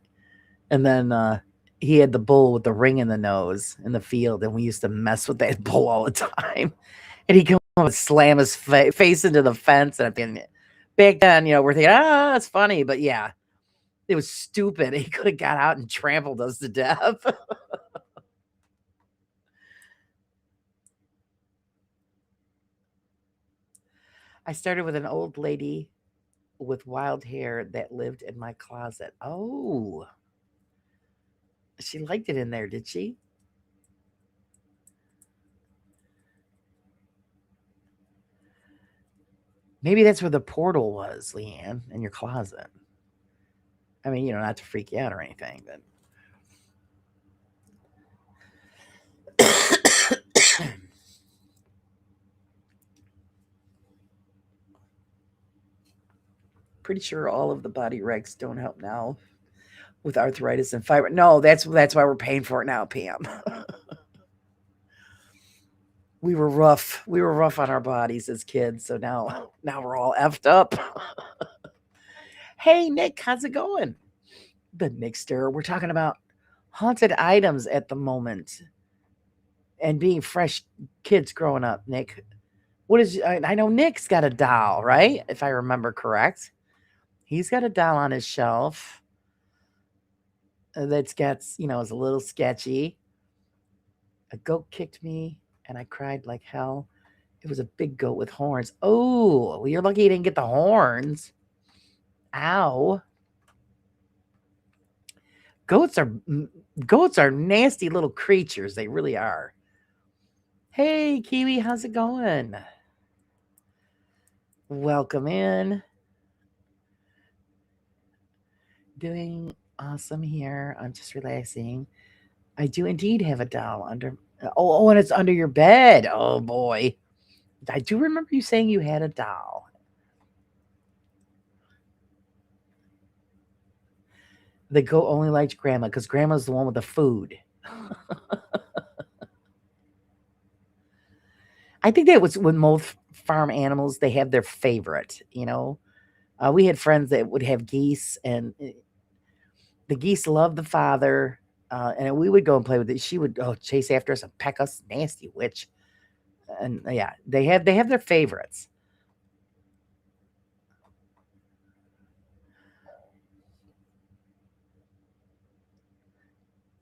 And then he had the bull with the ring in the nose in the field. And we used to mess with that bull all the time. And he'd come and slam his face into the fence. And back then, we're thinking, that's funny. But yeah, it was stupid. He could have got out and trampled us to death. I started with an old lady with wild hair that lived in my closet. Oh, she liked it in there, did she? Maybe that's where the portal was, Leanne, in your closet. I mean, not to freak you out or anything, but pretty sure all of the body recs don't help now with arthritis and fiber. No, that's why we're paying for it now, Pam. We were rough. We were rough on our bodies as kids, so now we're all effed up. Hey, Nick, how's it going? The Nickster. We're talking about haunted items at the moment and being fresh kids growing up. Nick, I know Nick's got a doll, right? If I remember correct, he's got a doll on his shelf that's got, is a little sketchy. A goat kicked me and I cried like hell. It was a big goat with horns. Oh, well, you're lucky you didn't get the horns. Ow. Goats are nasty little creatures. They really are. Hey, Kiwi, how's it going? Welcome in. Doing awesome here. I'm just relaxing. I do indeed have a doll under. Oh, and it's under your bed. Oh boy. I do remember you saying you had a doll. The goat only liked grandma because grandma's the one with the food. I think that was when most farm animals, they have their favorite, We had friends that would have geese, and the geese loved the father, and we would go and play with it. She would chase after us and peck us, nasty witch. And yeah, they have their favorites.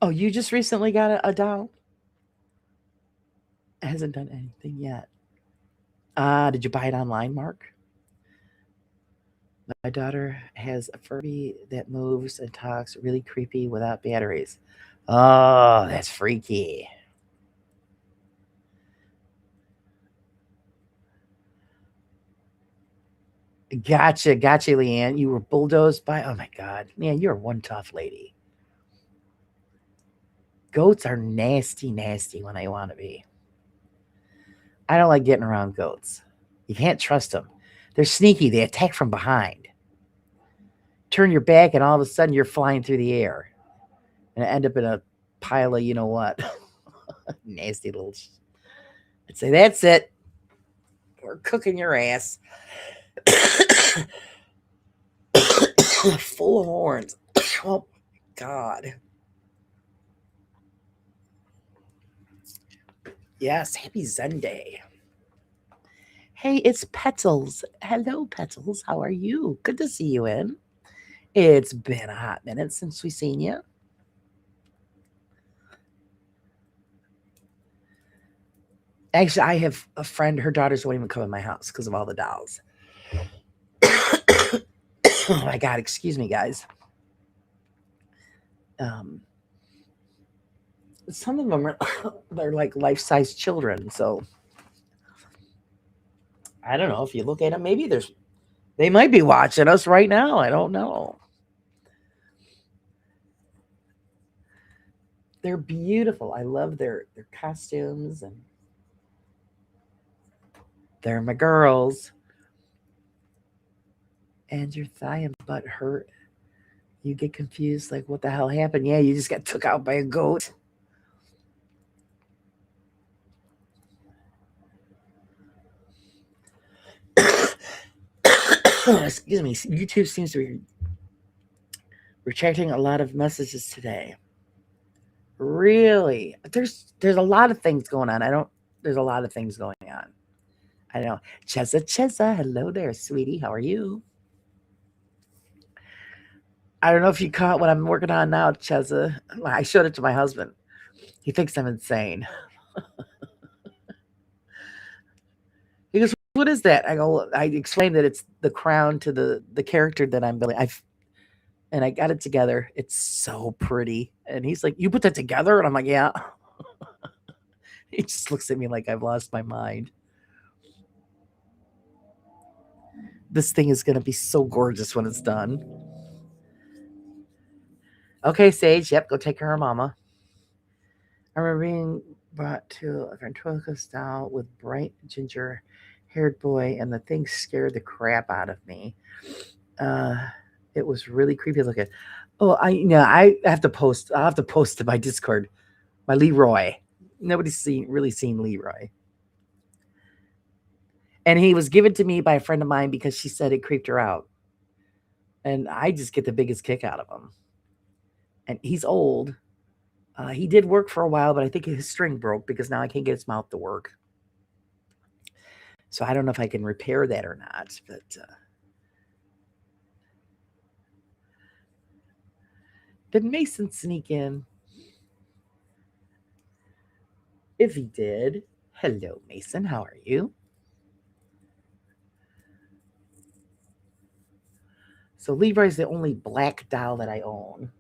Oh, you just recently got a doll? Hasn't done anything yet. Did you buy it online, Mark? My daughter has a Furby that moves and talks really creepy without batteries. Oh, that's freaky. Gotcha, Leanne. You were bulldozed by. Oh my God, man, you're one tough lady. Goats are nasty, nasty when they want to be. I don't like getting around goats. You can't trust them. They're sneaky. They attack from behind. Turn your back, and all of a sudden you're flying through the air, and end up in a pile of you know what, nasty little. I'd say that's it. We're cooking your ass. Full of horns. Oh God. Yes, happy Zen Day. Hey, it's Petals. Hello, Petals. How are you? Good to see you in. It's been a hot minute since we seen you. Actually, I have a friend, her daughters won't even come in my house because of all the dolls. Oh my God, excuse me, guys. Some of them are they're like life-size children, so I don't know if you look at them, maybe they might be watching us right now. I don't know. They're beautiful. I love their costumes, and they're my girls. And your thigh and butt hurt. You get confused, like what the hell happened? Yeah, you just got took out by a goat. Excuse me. YouTube seems to be rejecting a lot of messages today. Really? There's a lot of things going on. There's a lot of things going on. I know. Cheza, hello there, sweetie. How are you? I don't know if you caught what I'm working on now, Cheza. I showed it to my husband. He thinks I'm insane. He goes, "What is that?" I explained that it's the crown to the character that I'm building. I got it together. It's so pretty. And he's like, "You put that together?" And I'm like, "Yeah." He just looks at me like I've lost my mind. This thing is going to be so gorgeous when it's done. Okay, Sage. Yep, go take care of Mama. I remember being brought to a ventriloquist style with bright ginger haired boy, and the thing scared the crap out of me. It was really creepy looking. Oh, I have to post. I'll have to post to my Discord. My Leroy. Nobody's really seen Leroy. And he was given to me by a friend of mine because she said it creeped her out. And I just get the biggest kick out of him. And he's old. He did work for a while, but I think his string broke because now I can't get his mouth to work. So I don't know if I can repair that or not. But did Mason sneak in? If he did, hello, Mason. How are you? So Leroy's the only black doll that I own.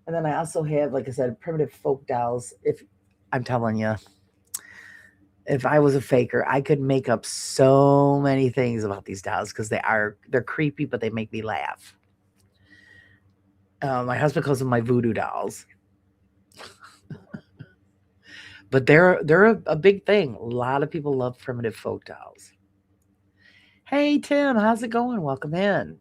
And then I also have, like I said, primitive folk dolls. If I'm telling you, if I was a faker, I could make up so many things about these dolls because they're creepy, but they make me laugh. My husband calls them my voodoo dolls. But they're a big thing. A lot of people love primitive folk dolls. Hey Tim, how's it going? Welcome in.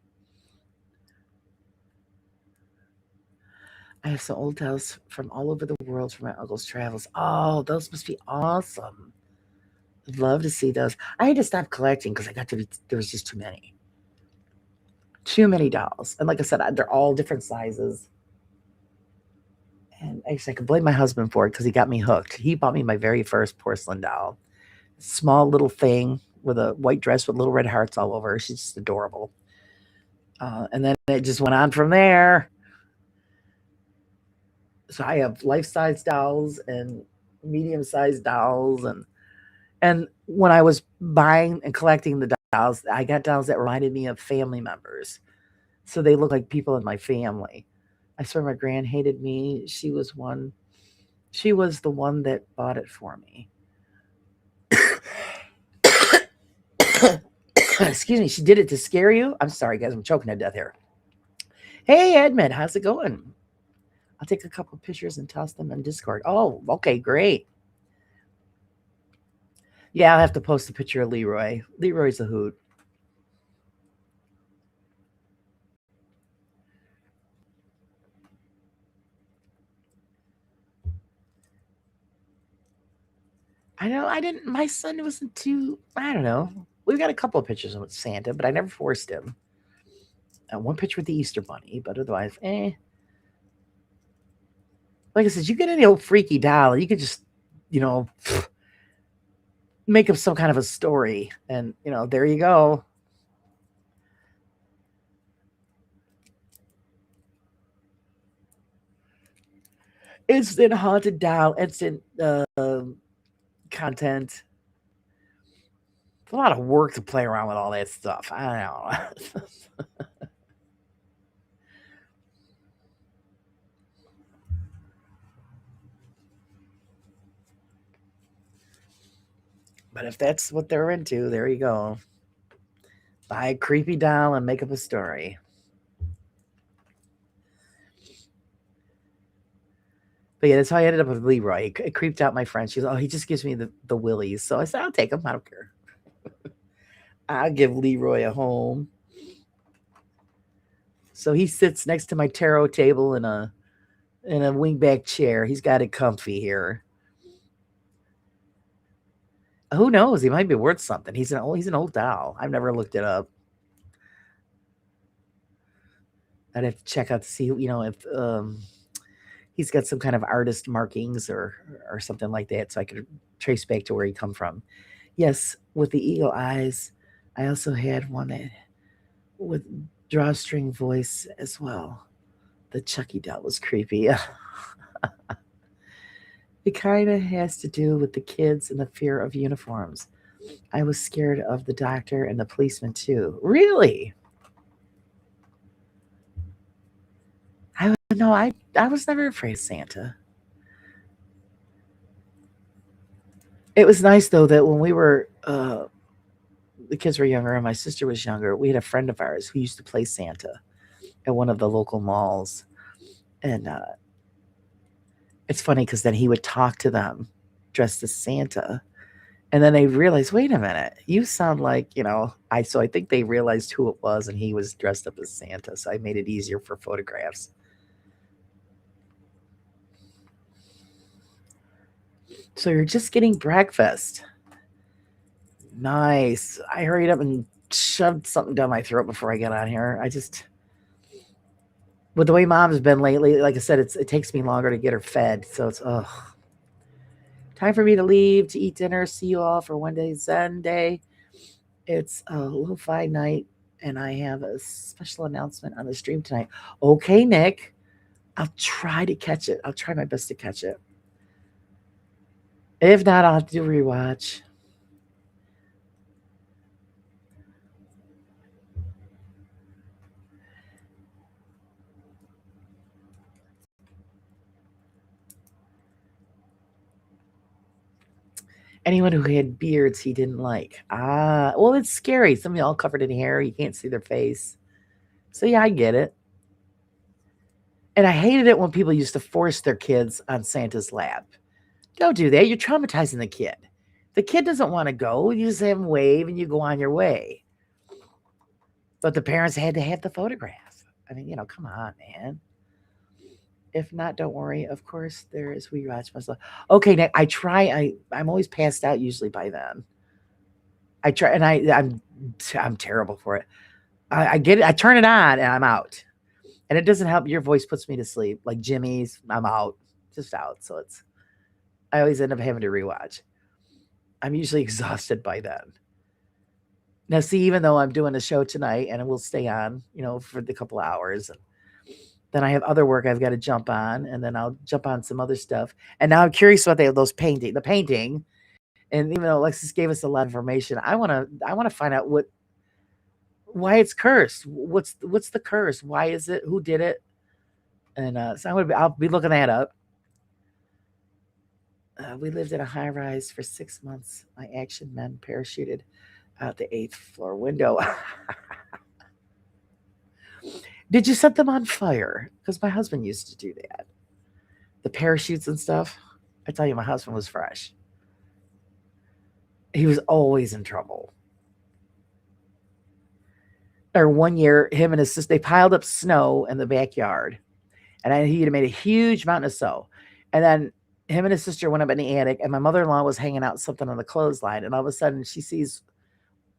I have some old dolls from all over the world from my uncle's travels. Oh, those must be awesome. I'd love to see those. I had to stop collecting because there was just too many. Too many dolls. And like I said, they're all different sizes. And actually, I could blame my husband for it because he got me hooked. He bought me my very first porcelain doll. Small little thing with a white dress with little red hearts all over her. She's just adorable. And then it just went on from there. So I have life-size dolls and medium-sized dolls, and when I was buying and collecting the dolls, I got dolls that reminded me of family members. So they look like people in my family. I swear my grand hated me. She was the one that bought it for me. Excuse me, she did it to scare you? I'm sorry, guys, I'm choking to death here. Hey, Edmund, how's it going? I'll take a couple pictures and toss them in Discord. Oh, okay, great. Yeah, I'll have to post a picture of Leroy. Leroy's a hoot. I know I didn't, my son wasn't too, I don't know. We've got a couple of pictures with Santa, but I never forced him. One picture with the Easter Bunny, but otherwise, Like I said, you get any old freaky doll, you could just, make up some kind of a story, and there you go. Instant haunted doll, instant content. It's a lot of work to play around with all that stuff. I don't know. But if that's what they're into, there you go. Buy a creepy doll and make up a story. But yeah, that's how I ended up with Leroy. It creeped out my friend. She was, oh, he just gives me the willies. So I said, I'll take him. I don't care. I'll give Leroy a home. So he sits next to my tarot table in a wingback chair. He's got it comfy here. Who knows? He might be worth something. He's an old doll. I've never looked it up. I'd have to check out to see, if he's got some kind of artist markings or something like that, so I could trace back to where he come from. Yes, with the eagle eyes. I also had one that with drawstring voice as well. The Chucky doll was creepy. It kind of has to do with the kids and the fear of uniforms. I was scared of the doctor and the policeman too. Really? I was never afraid of Santa. It was nice though that when we were the kids were younger and my sister was younger, we had a friend of ours who used to play Santa at one of the local malls. And it's funny because then he would talk to them dressed as Santa. And then they realized, wait a minute, you sound like, so I think they realized who it was and he was dressed up as Santa. So I made it easier for photographs. So you're just getting breakfast. Nice. I hurried up and shoved something down my throat before I got on here. With the way mom's been lately, like I said, it takes me longer to get her fed. So it's, time for me to leave to eat dinner. See you all for one day Zen day. It's a lo-fi night, and I have a special announcement on the stream tonight. Okay, Nick. I'll try to catch it. I'll try my best to catch it. If not, I'll have to do a rewatch. Anyone who had beards he didn't like. Well, it's scary. Some of y'all covered in hair. You can't see their face. So yeah, I get it. And I hated it when people used to force their kids on Santa's lap. Don't do that. You're traumatizing the kid. The kid doesn't want to go. You just have him wave and you go on your way. But the parents had to have the photograph. I mean, come on, man. If not, don't worry. Of course, there is rewatch myself. Okay, Nick, I try. I'm always passed out usually by then. I try, and I'm terrible for it. I get it. I turn it on and I'm out. And it doesn't help. Your voice puts me to sleep. Like Jimmy's, I'm out, just out. So I always end up having to rewatch. I'm usually exhausted by then. Now, see, even though I'm doing a show tonight and it will stay on, for the couple of hours, and then I have other work I've got to jump on, and then I'll jump on some other stuff. And now I'm curious about the painting. And even though Alexis gave us a lot of information, I want to find out why it's cursed. What's the curse? Why is it? Who did it? And so I'll be looking that up. We lived in a high rise for 6 months. My action men parachuted out the 8th floor window. Did you set them on fire? Because my husband used to do that. The parachutes and stuff. I tell you, my husband was fresh. He was always in trouble. Or one year, him and his sister, they piled up snow in the backyard. And he had made a huge mountain of snow. And then him and his sister went up in the attic, and my mother-in-law was hanging out something on the clothesline. And all of a sudden, she sees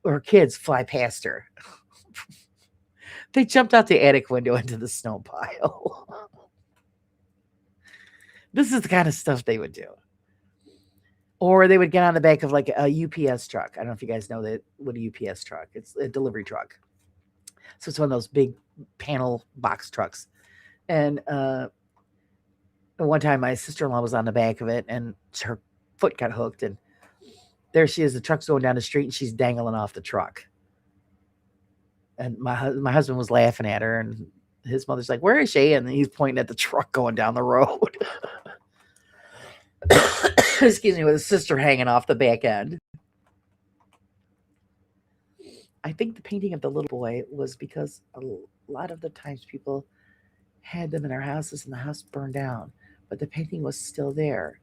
her kids fly past her. They jumped out the attic window into the snow pile. This is the kind of stuff they would do. Or they would get on the back of like a UPS truck. I don't know if you guys know what a UPS truck. It's a delivery truck. So it's one of those big panel box trucks. And one time my sister-in-law was on the back of it, and her foot got hooked, and there she is. The truck's going down the street, and she's dangling off the truck. And my husband was laughing at her, and his mother's like, "Where is she?" And he's pointing at the truck going down the road. Excuse me, with his sister hanging off the back end. I think the painting of the little boy was because a lot of the times people had them in their houses and the house burned down, but the painting was still there.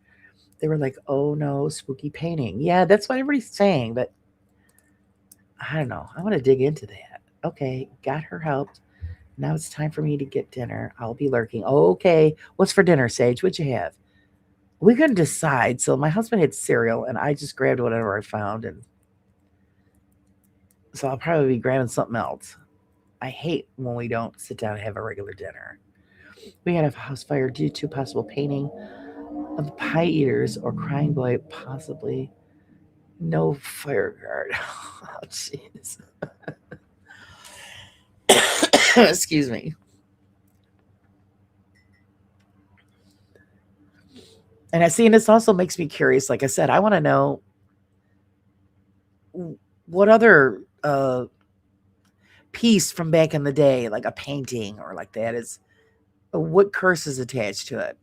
They were like, "Oh no, spooky painting." Yeah, that's what everybody's saying, but I don't know. I want to dig into that. Okay, got her helped. Now it's time for me to get dinner. I'll be lurking. Okay, what's for dinner, Sage? What'd you have? We couldn't decide. So my husband had cereal, and I just grabbed whatever I found. And so I'll probably be grabbing something else. I hate when we don't sit down and have a regular dinner. We had a house fire due to possible painting of the pie eaters or crying boy, possibly no fire guard. Oh, jeez. Excuse me. And I see, and this also makes me curious. Like I said, I want to know what other piece from back in the day, like a painting or like that, is what curse is attached to it.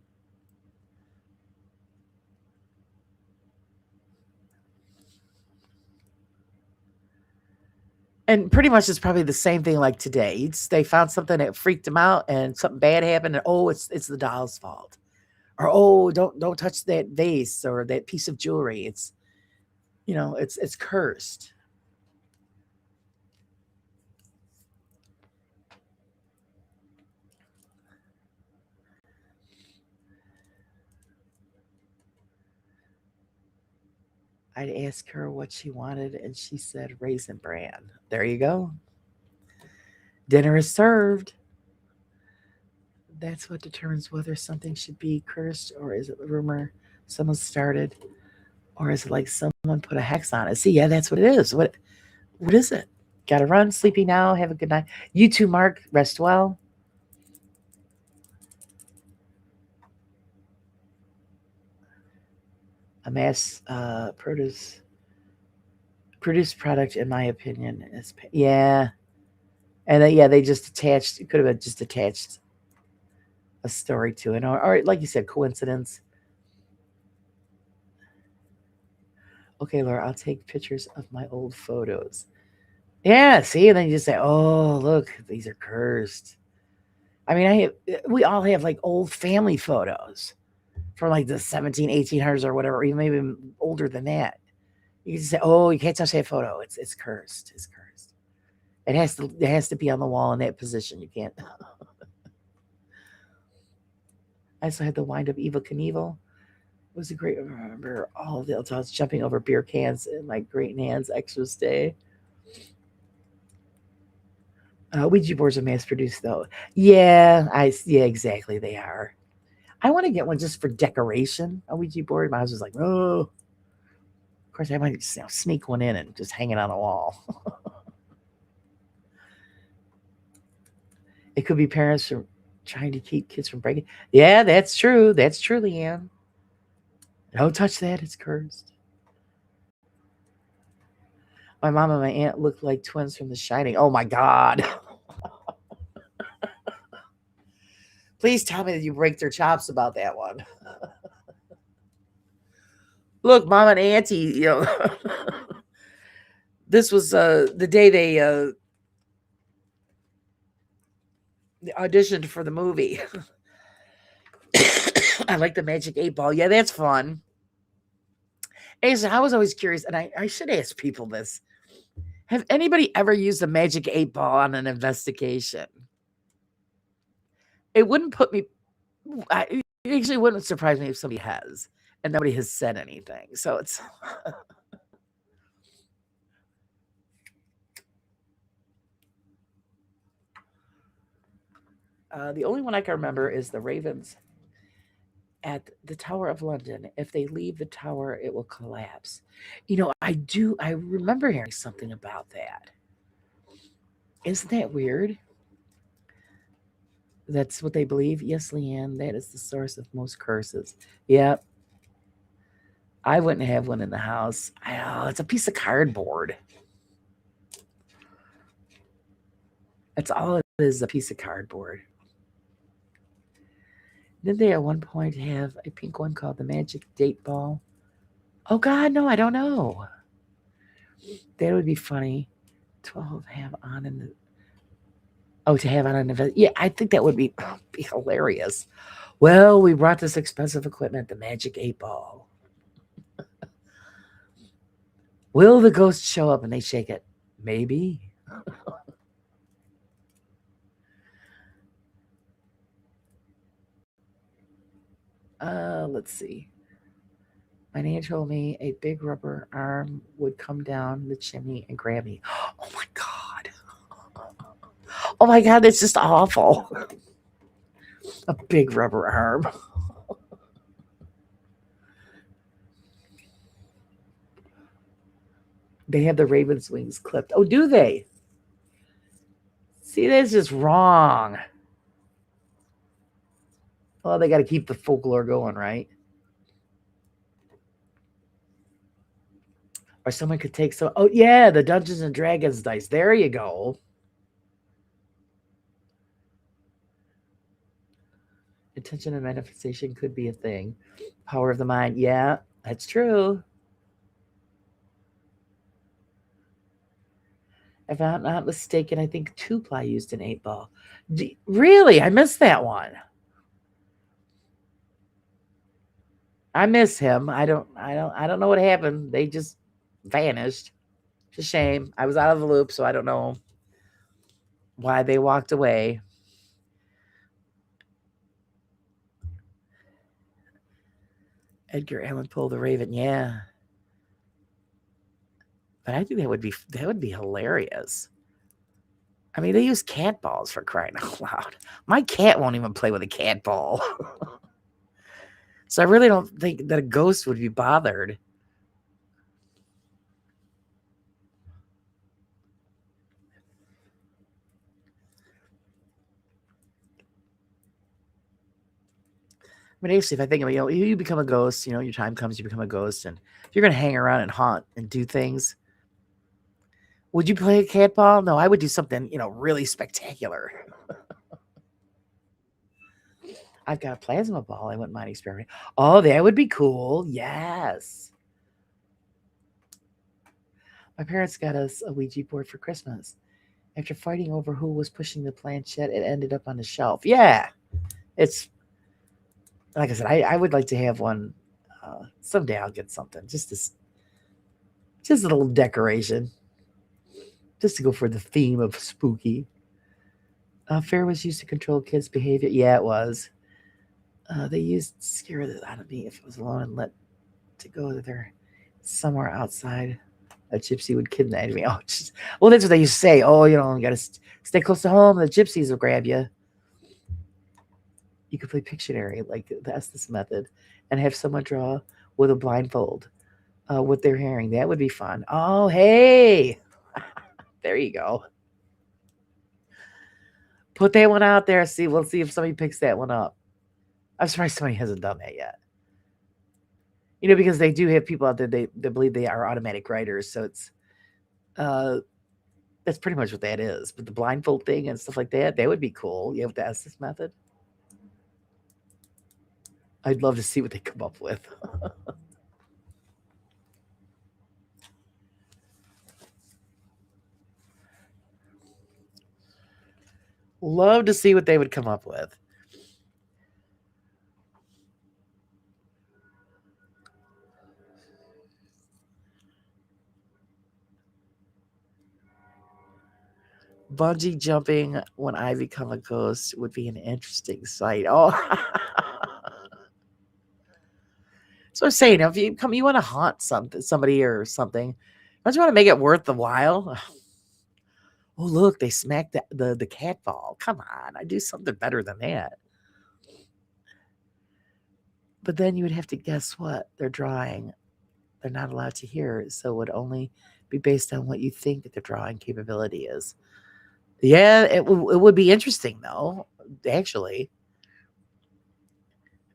And pretty much it's probably the same thing like today. They found something that freaked them out, and something bad happened, and oh, it's the doll's fault. Or oh, don't touch that vase or that piece of jewelry. It's cursed. I'd ask her what she wanted, and she said raisin bran. There you go. Dinner is served. That's what determines whether something should be cursed, or is it a rumor someone started, or is it like someone put a hex on it? See, yeah, that's what it is. What is it? Gotta run, sleepy now. Have a good night. You too, Mark. Rest well. A mass produce product, in my opinion, is yeah. And then, yeah, they just attached. It could have just attached a story to it, or like you said, coincidence. Okay, Laura, I'll take pictures of my old photos. Yeah, see, and then you just say, "Oh, look, these are cursed." I mean, we all have like old family photos from like the 1800s or whatever, or even maybe older than that. You can say, "Oh, you can't touch that photo. It's cursed. It's cursed. It has to be on the wall in that position. You can't." I also had the wind up Evil Knievel. It was a great. I remember all of the adults jumping over beer cans in my great Nan's Xmas day. Ouija boards are mass produced, though. Yeah, yeah, exactly. They are. I want to get one just for decoration. A Ouija board. My husband's like, oh. Of course, I might sneak one in and just hang it on the wall. It could be parents from trying to keep kids from breaking. Yeah, that's true. That's true, Leanne. Don't touch that. It's cursed. My mom and my aunt looked like twins from The Shining. Oh my God. Please tell me that you break their chops about that one. Look, mom and auntie, this was the day they auditioned for the movie. I like the Magic 8 Ball. Yeah, that's fun. I was always curious, and I should ask people this. Have anybody ever used a Magic 8 Ball on an investigation? It wouldn't put me. It actually wouldn't surprise me if somebody has, and nobody has said anything. So it's. The only one I can remember is the Ravens at the Tower of London. If they leave the tower, it will collapse. I remember hearing something about that. Isn't that weird? That's what they believe. Yes, Leanne, that is the source of most curses. Yep. I wouldn't have one in the house. It's a piece of cardboard. That's all it is, a piece of cardboard. Did they at one point have a pink one called the Magic Date Ball? Oh God, no, I don't know. That would be funny. 12 have on in the to have on an event. Yeah, I think that would be hilarious. Well, we brought this expensive equipment, the Magic 8 Ball. Will the ghost show up and they shake it? Maybe. Let's see. My aunt told me a big rubber arm would come down the chimney and grab me. Oh my God. Oh my God, that's just awful. A big rubber arm. They have the raven's wings clipped. Oh, do they? See, that's just wrong. Well, they got to keep the folklore going, right? Or someone could take some. Oh, yeah, the Dungeons and Dragons dice. There you go. Intention and manifestation could be a thing. Power of the mind. Yeah, that's true. If I'm not mistaken, I think 2-ply used an 8 Ball. Really? I missed that one. I miss him. I don't know what happened. They just vanished. It's a shame. I was out of the loop, so I don't know why they walked away. Edgar Allan Poe, the Raven, yeah. But I think that would be hilarious. I mean, they use cat balls, for crying out loud. My cat won't even play with a cat ball. So I really don't think that a ghost would be bothered. I mean, actually, if I think of it, you become a ghost, your time comes, you become a ghost, and if you're going to hang around and haunt and do things, would you play a cat ball? No, I would do something, really spectacular. I've got a plasma ball. I wouldn't mind experimenting. Oh, that would be cool. Yes. My parents got us a Ouija board for Christmas. After fighting over who was pushing the planchette, it ended up on the shelf. Yeah. It's like I said, I would like to have one. Someday I'll get something. Just a little decoration. Just to go for the theme of spooky. Fear was used to control kids' behavior. Yeah, it was. They used to scare the out of me if it was alone and let to go to their somewhere outside. A gypsy would kidnap me. Oh, well, that's what they used to say. Oh, you got to stay close to home. The gypsies will grab you. You could play Pictionary, like the Estes method, and have someone draw with a blindfold what they're hearing. That would be fun. Oh, hey. There you go. Put that one out there. We'll see if somebody picks that one up. I'm surprised somebody hasn't done that yet. Because they do have people out there, they believe they are automatic writers. So it's, that's pretty much what that is. But the blindfold thing and stuff like that would be cool. You have the Estes method. I'd love to see what they come up with. Love to see what they would come up with. Bungee jumping when I become a ghost would be an interesting sight. Oh, so I'm saying, if you want to haunt somebody or something, don't you want to make it worth the while? Oh, look, they smacked the cat ball. Come on, I do something better than that. But then you would have to guess what they're drawing. They're not allowed to hear, so it would only be based on what you think that their drawing capability is. Yeah, it would be interesting, though, actually.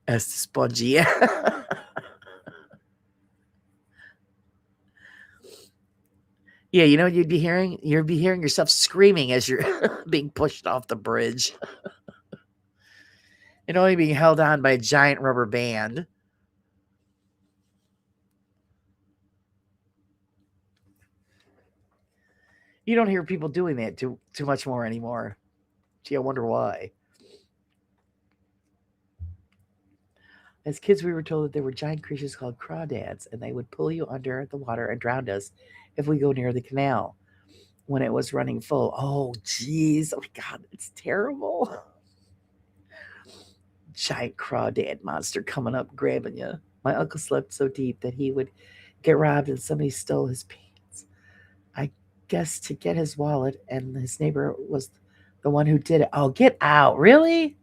As the spongy. Yeah, you'd be hearing yourself screaming as you're being pushed off the bridge. And only being held on by a giant rubber band. You don't hear people doing that too much more anymore. Gee, I wonder why. As kids, we were told that there were giant creatures called crawdads, and they would pull you under the water and drown us if we go near the canal when it was running full. Oh, geez. Oh, my God. It's terrible. Giant crawdad monster coming up, grabbing you. My uncle slept so deep that he would get robbed and somebody stole his pants. I guess to get his wallet, and his neighbor was the one who did it. Oh, get out. Really?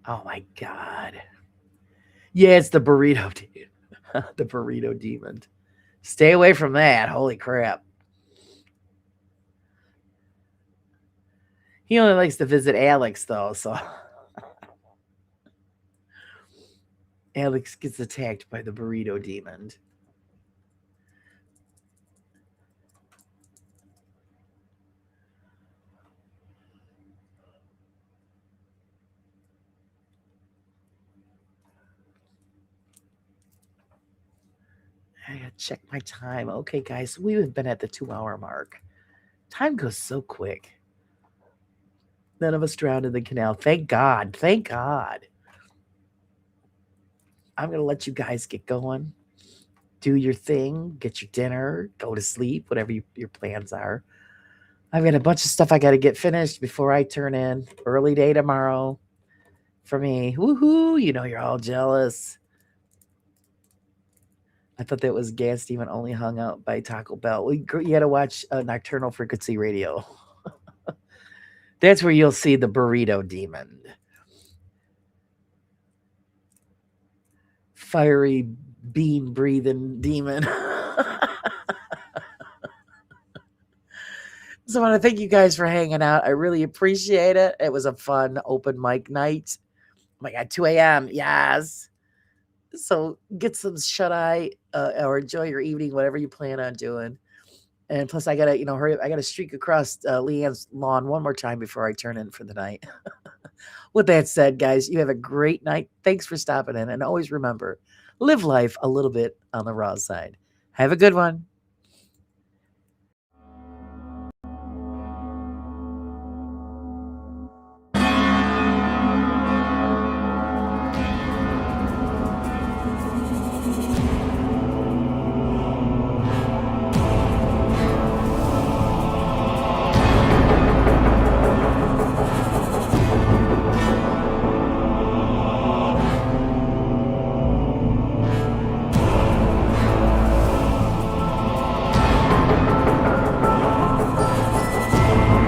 Oh, my God. Yeah, it's the burrito demon. The burrito demon. Stay away from that. Holy crap. He only likes to visit Alex, though, so Alex gets attacked by the burrito demon. I gotta check my time. Okay, guys, we've been at the 2-hour mark. Time goes so quick. None of us drowned in the canal. Thank God. Thank God. I'm going to let you guys get going. Do your thing. Get your dinner. Go to sleep. Whatever your plans are. I've got a bunch of stuff I got to get finished before I turn in. Early day tomorrow for me. Woohoo. You're all jealous. I thought that was Gas Demon only hung out by Taco Bell. You got to watch Nocturnal Frequency Radio. That's where you'll see the burrito demon. Fiery bean breathing demon. So I want to thank you guys for hanging out. I really appreciate it. It was a fun open mic night. Oh my God, 2 a.m. Yes. So get some shut-eye or enjoy your evening, whatever you plan on doing. And plus, I gotta, hurry up. I gotta streak across Leanne's lawn one more time before I turn in for the night. With that said, guys, you have a great night. Thanks for stopping in, and always remember, live life a little bit on the raw side. Have a good one.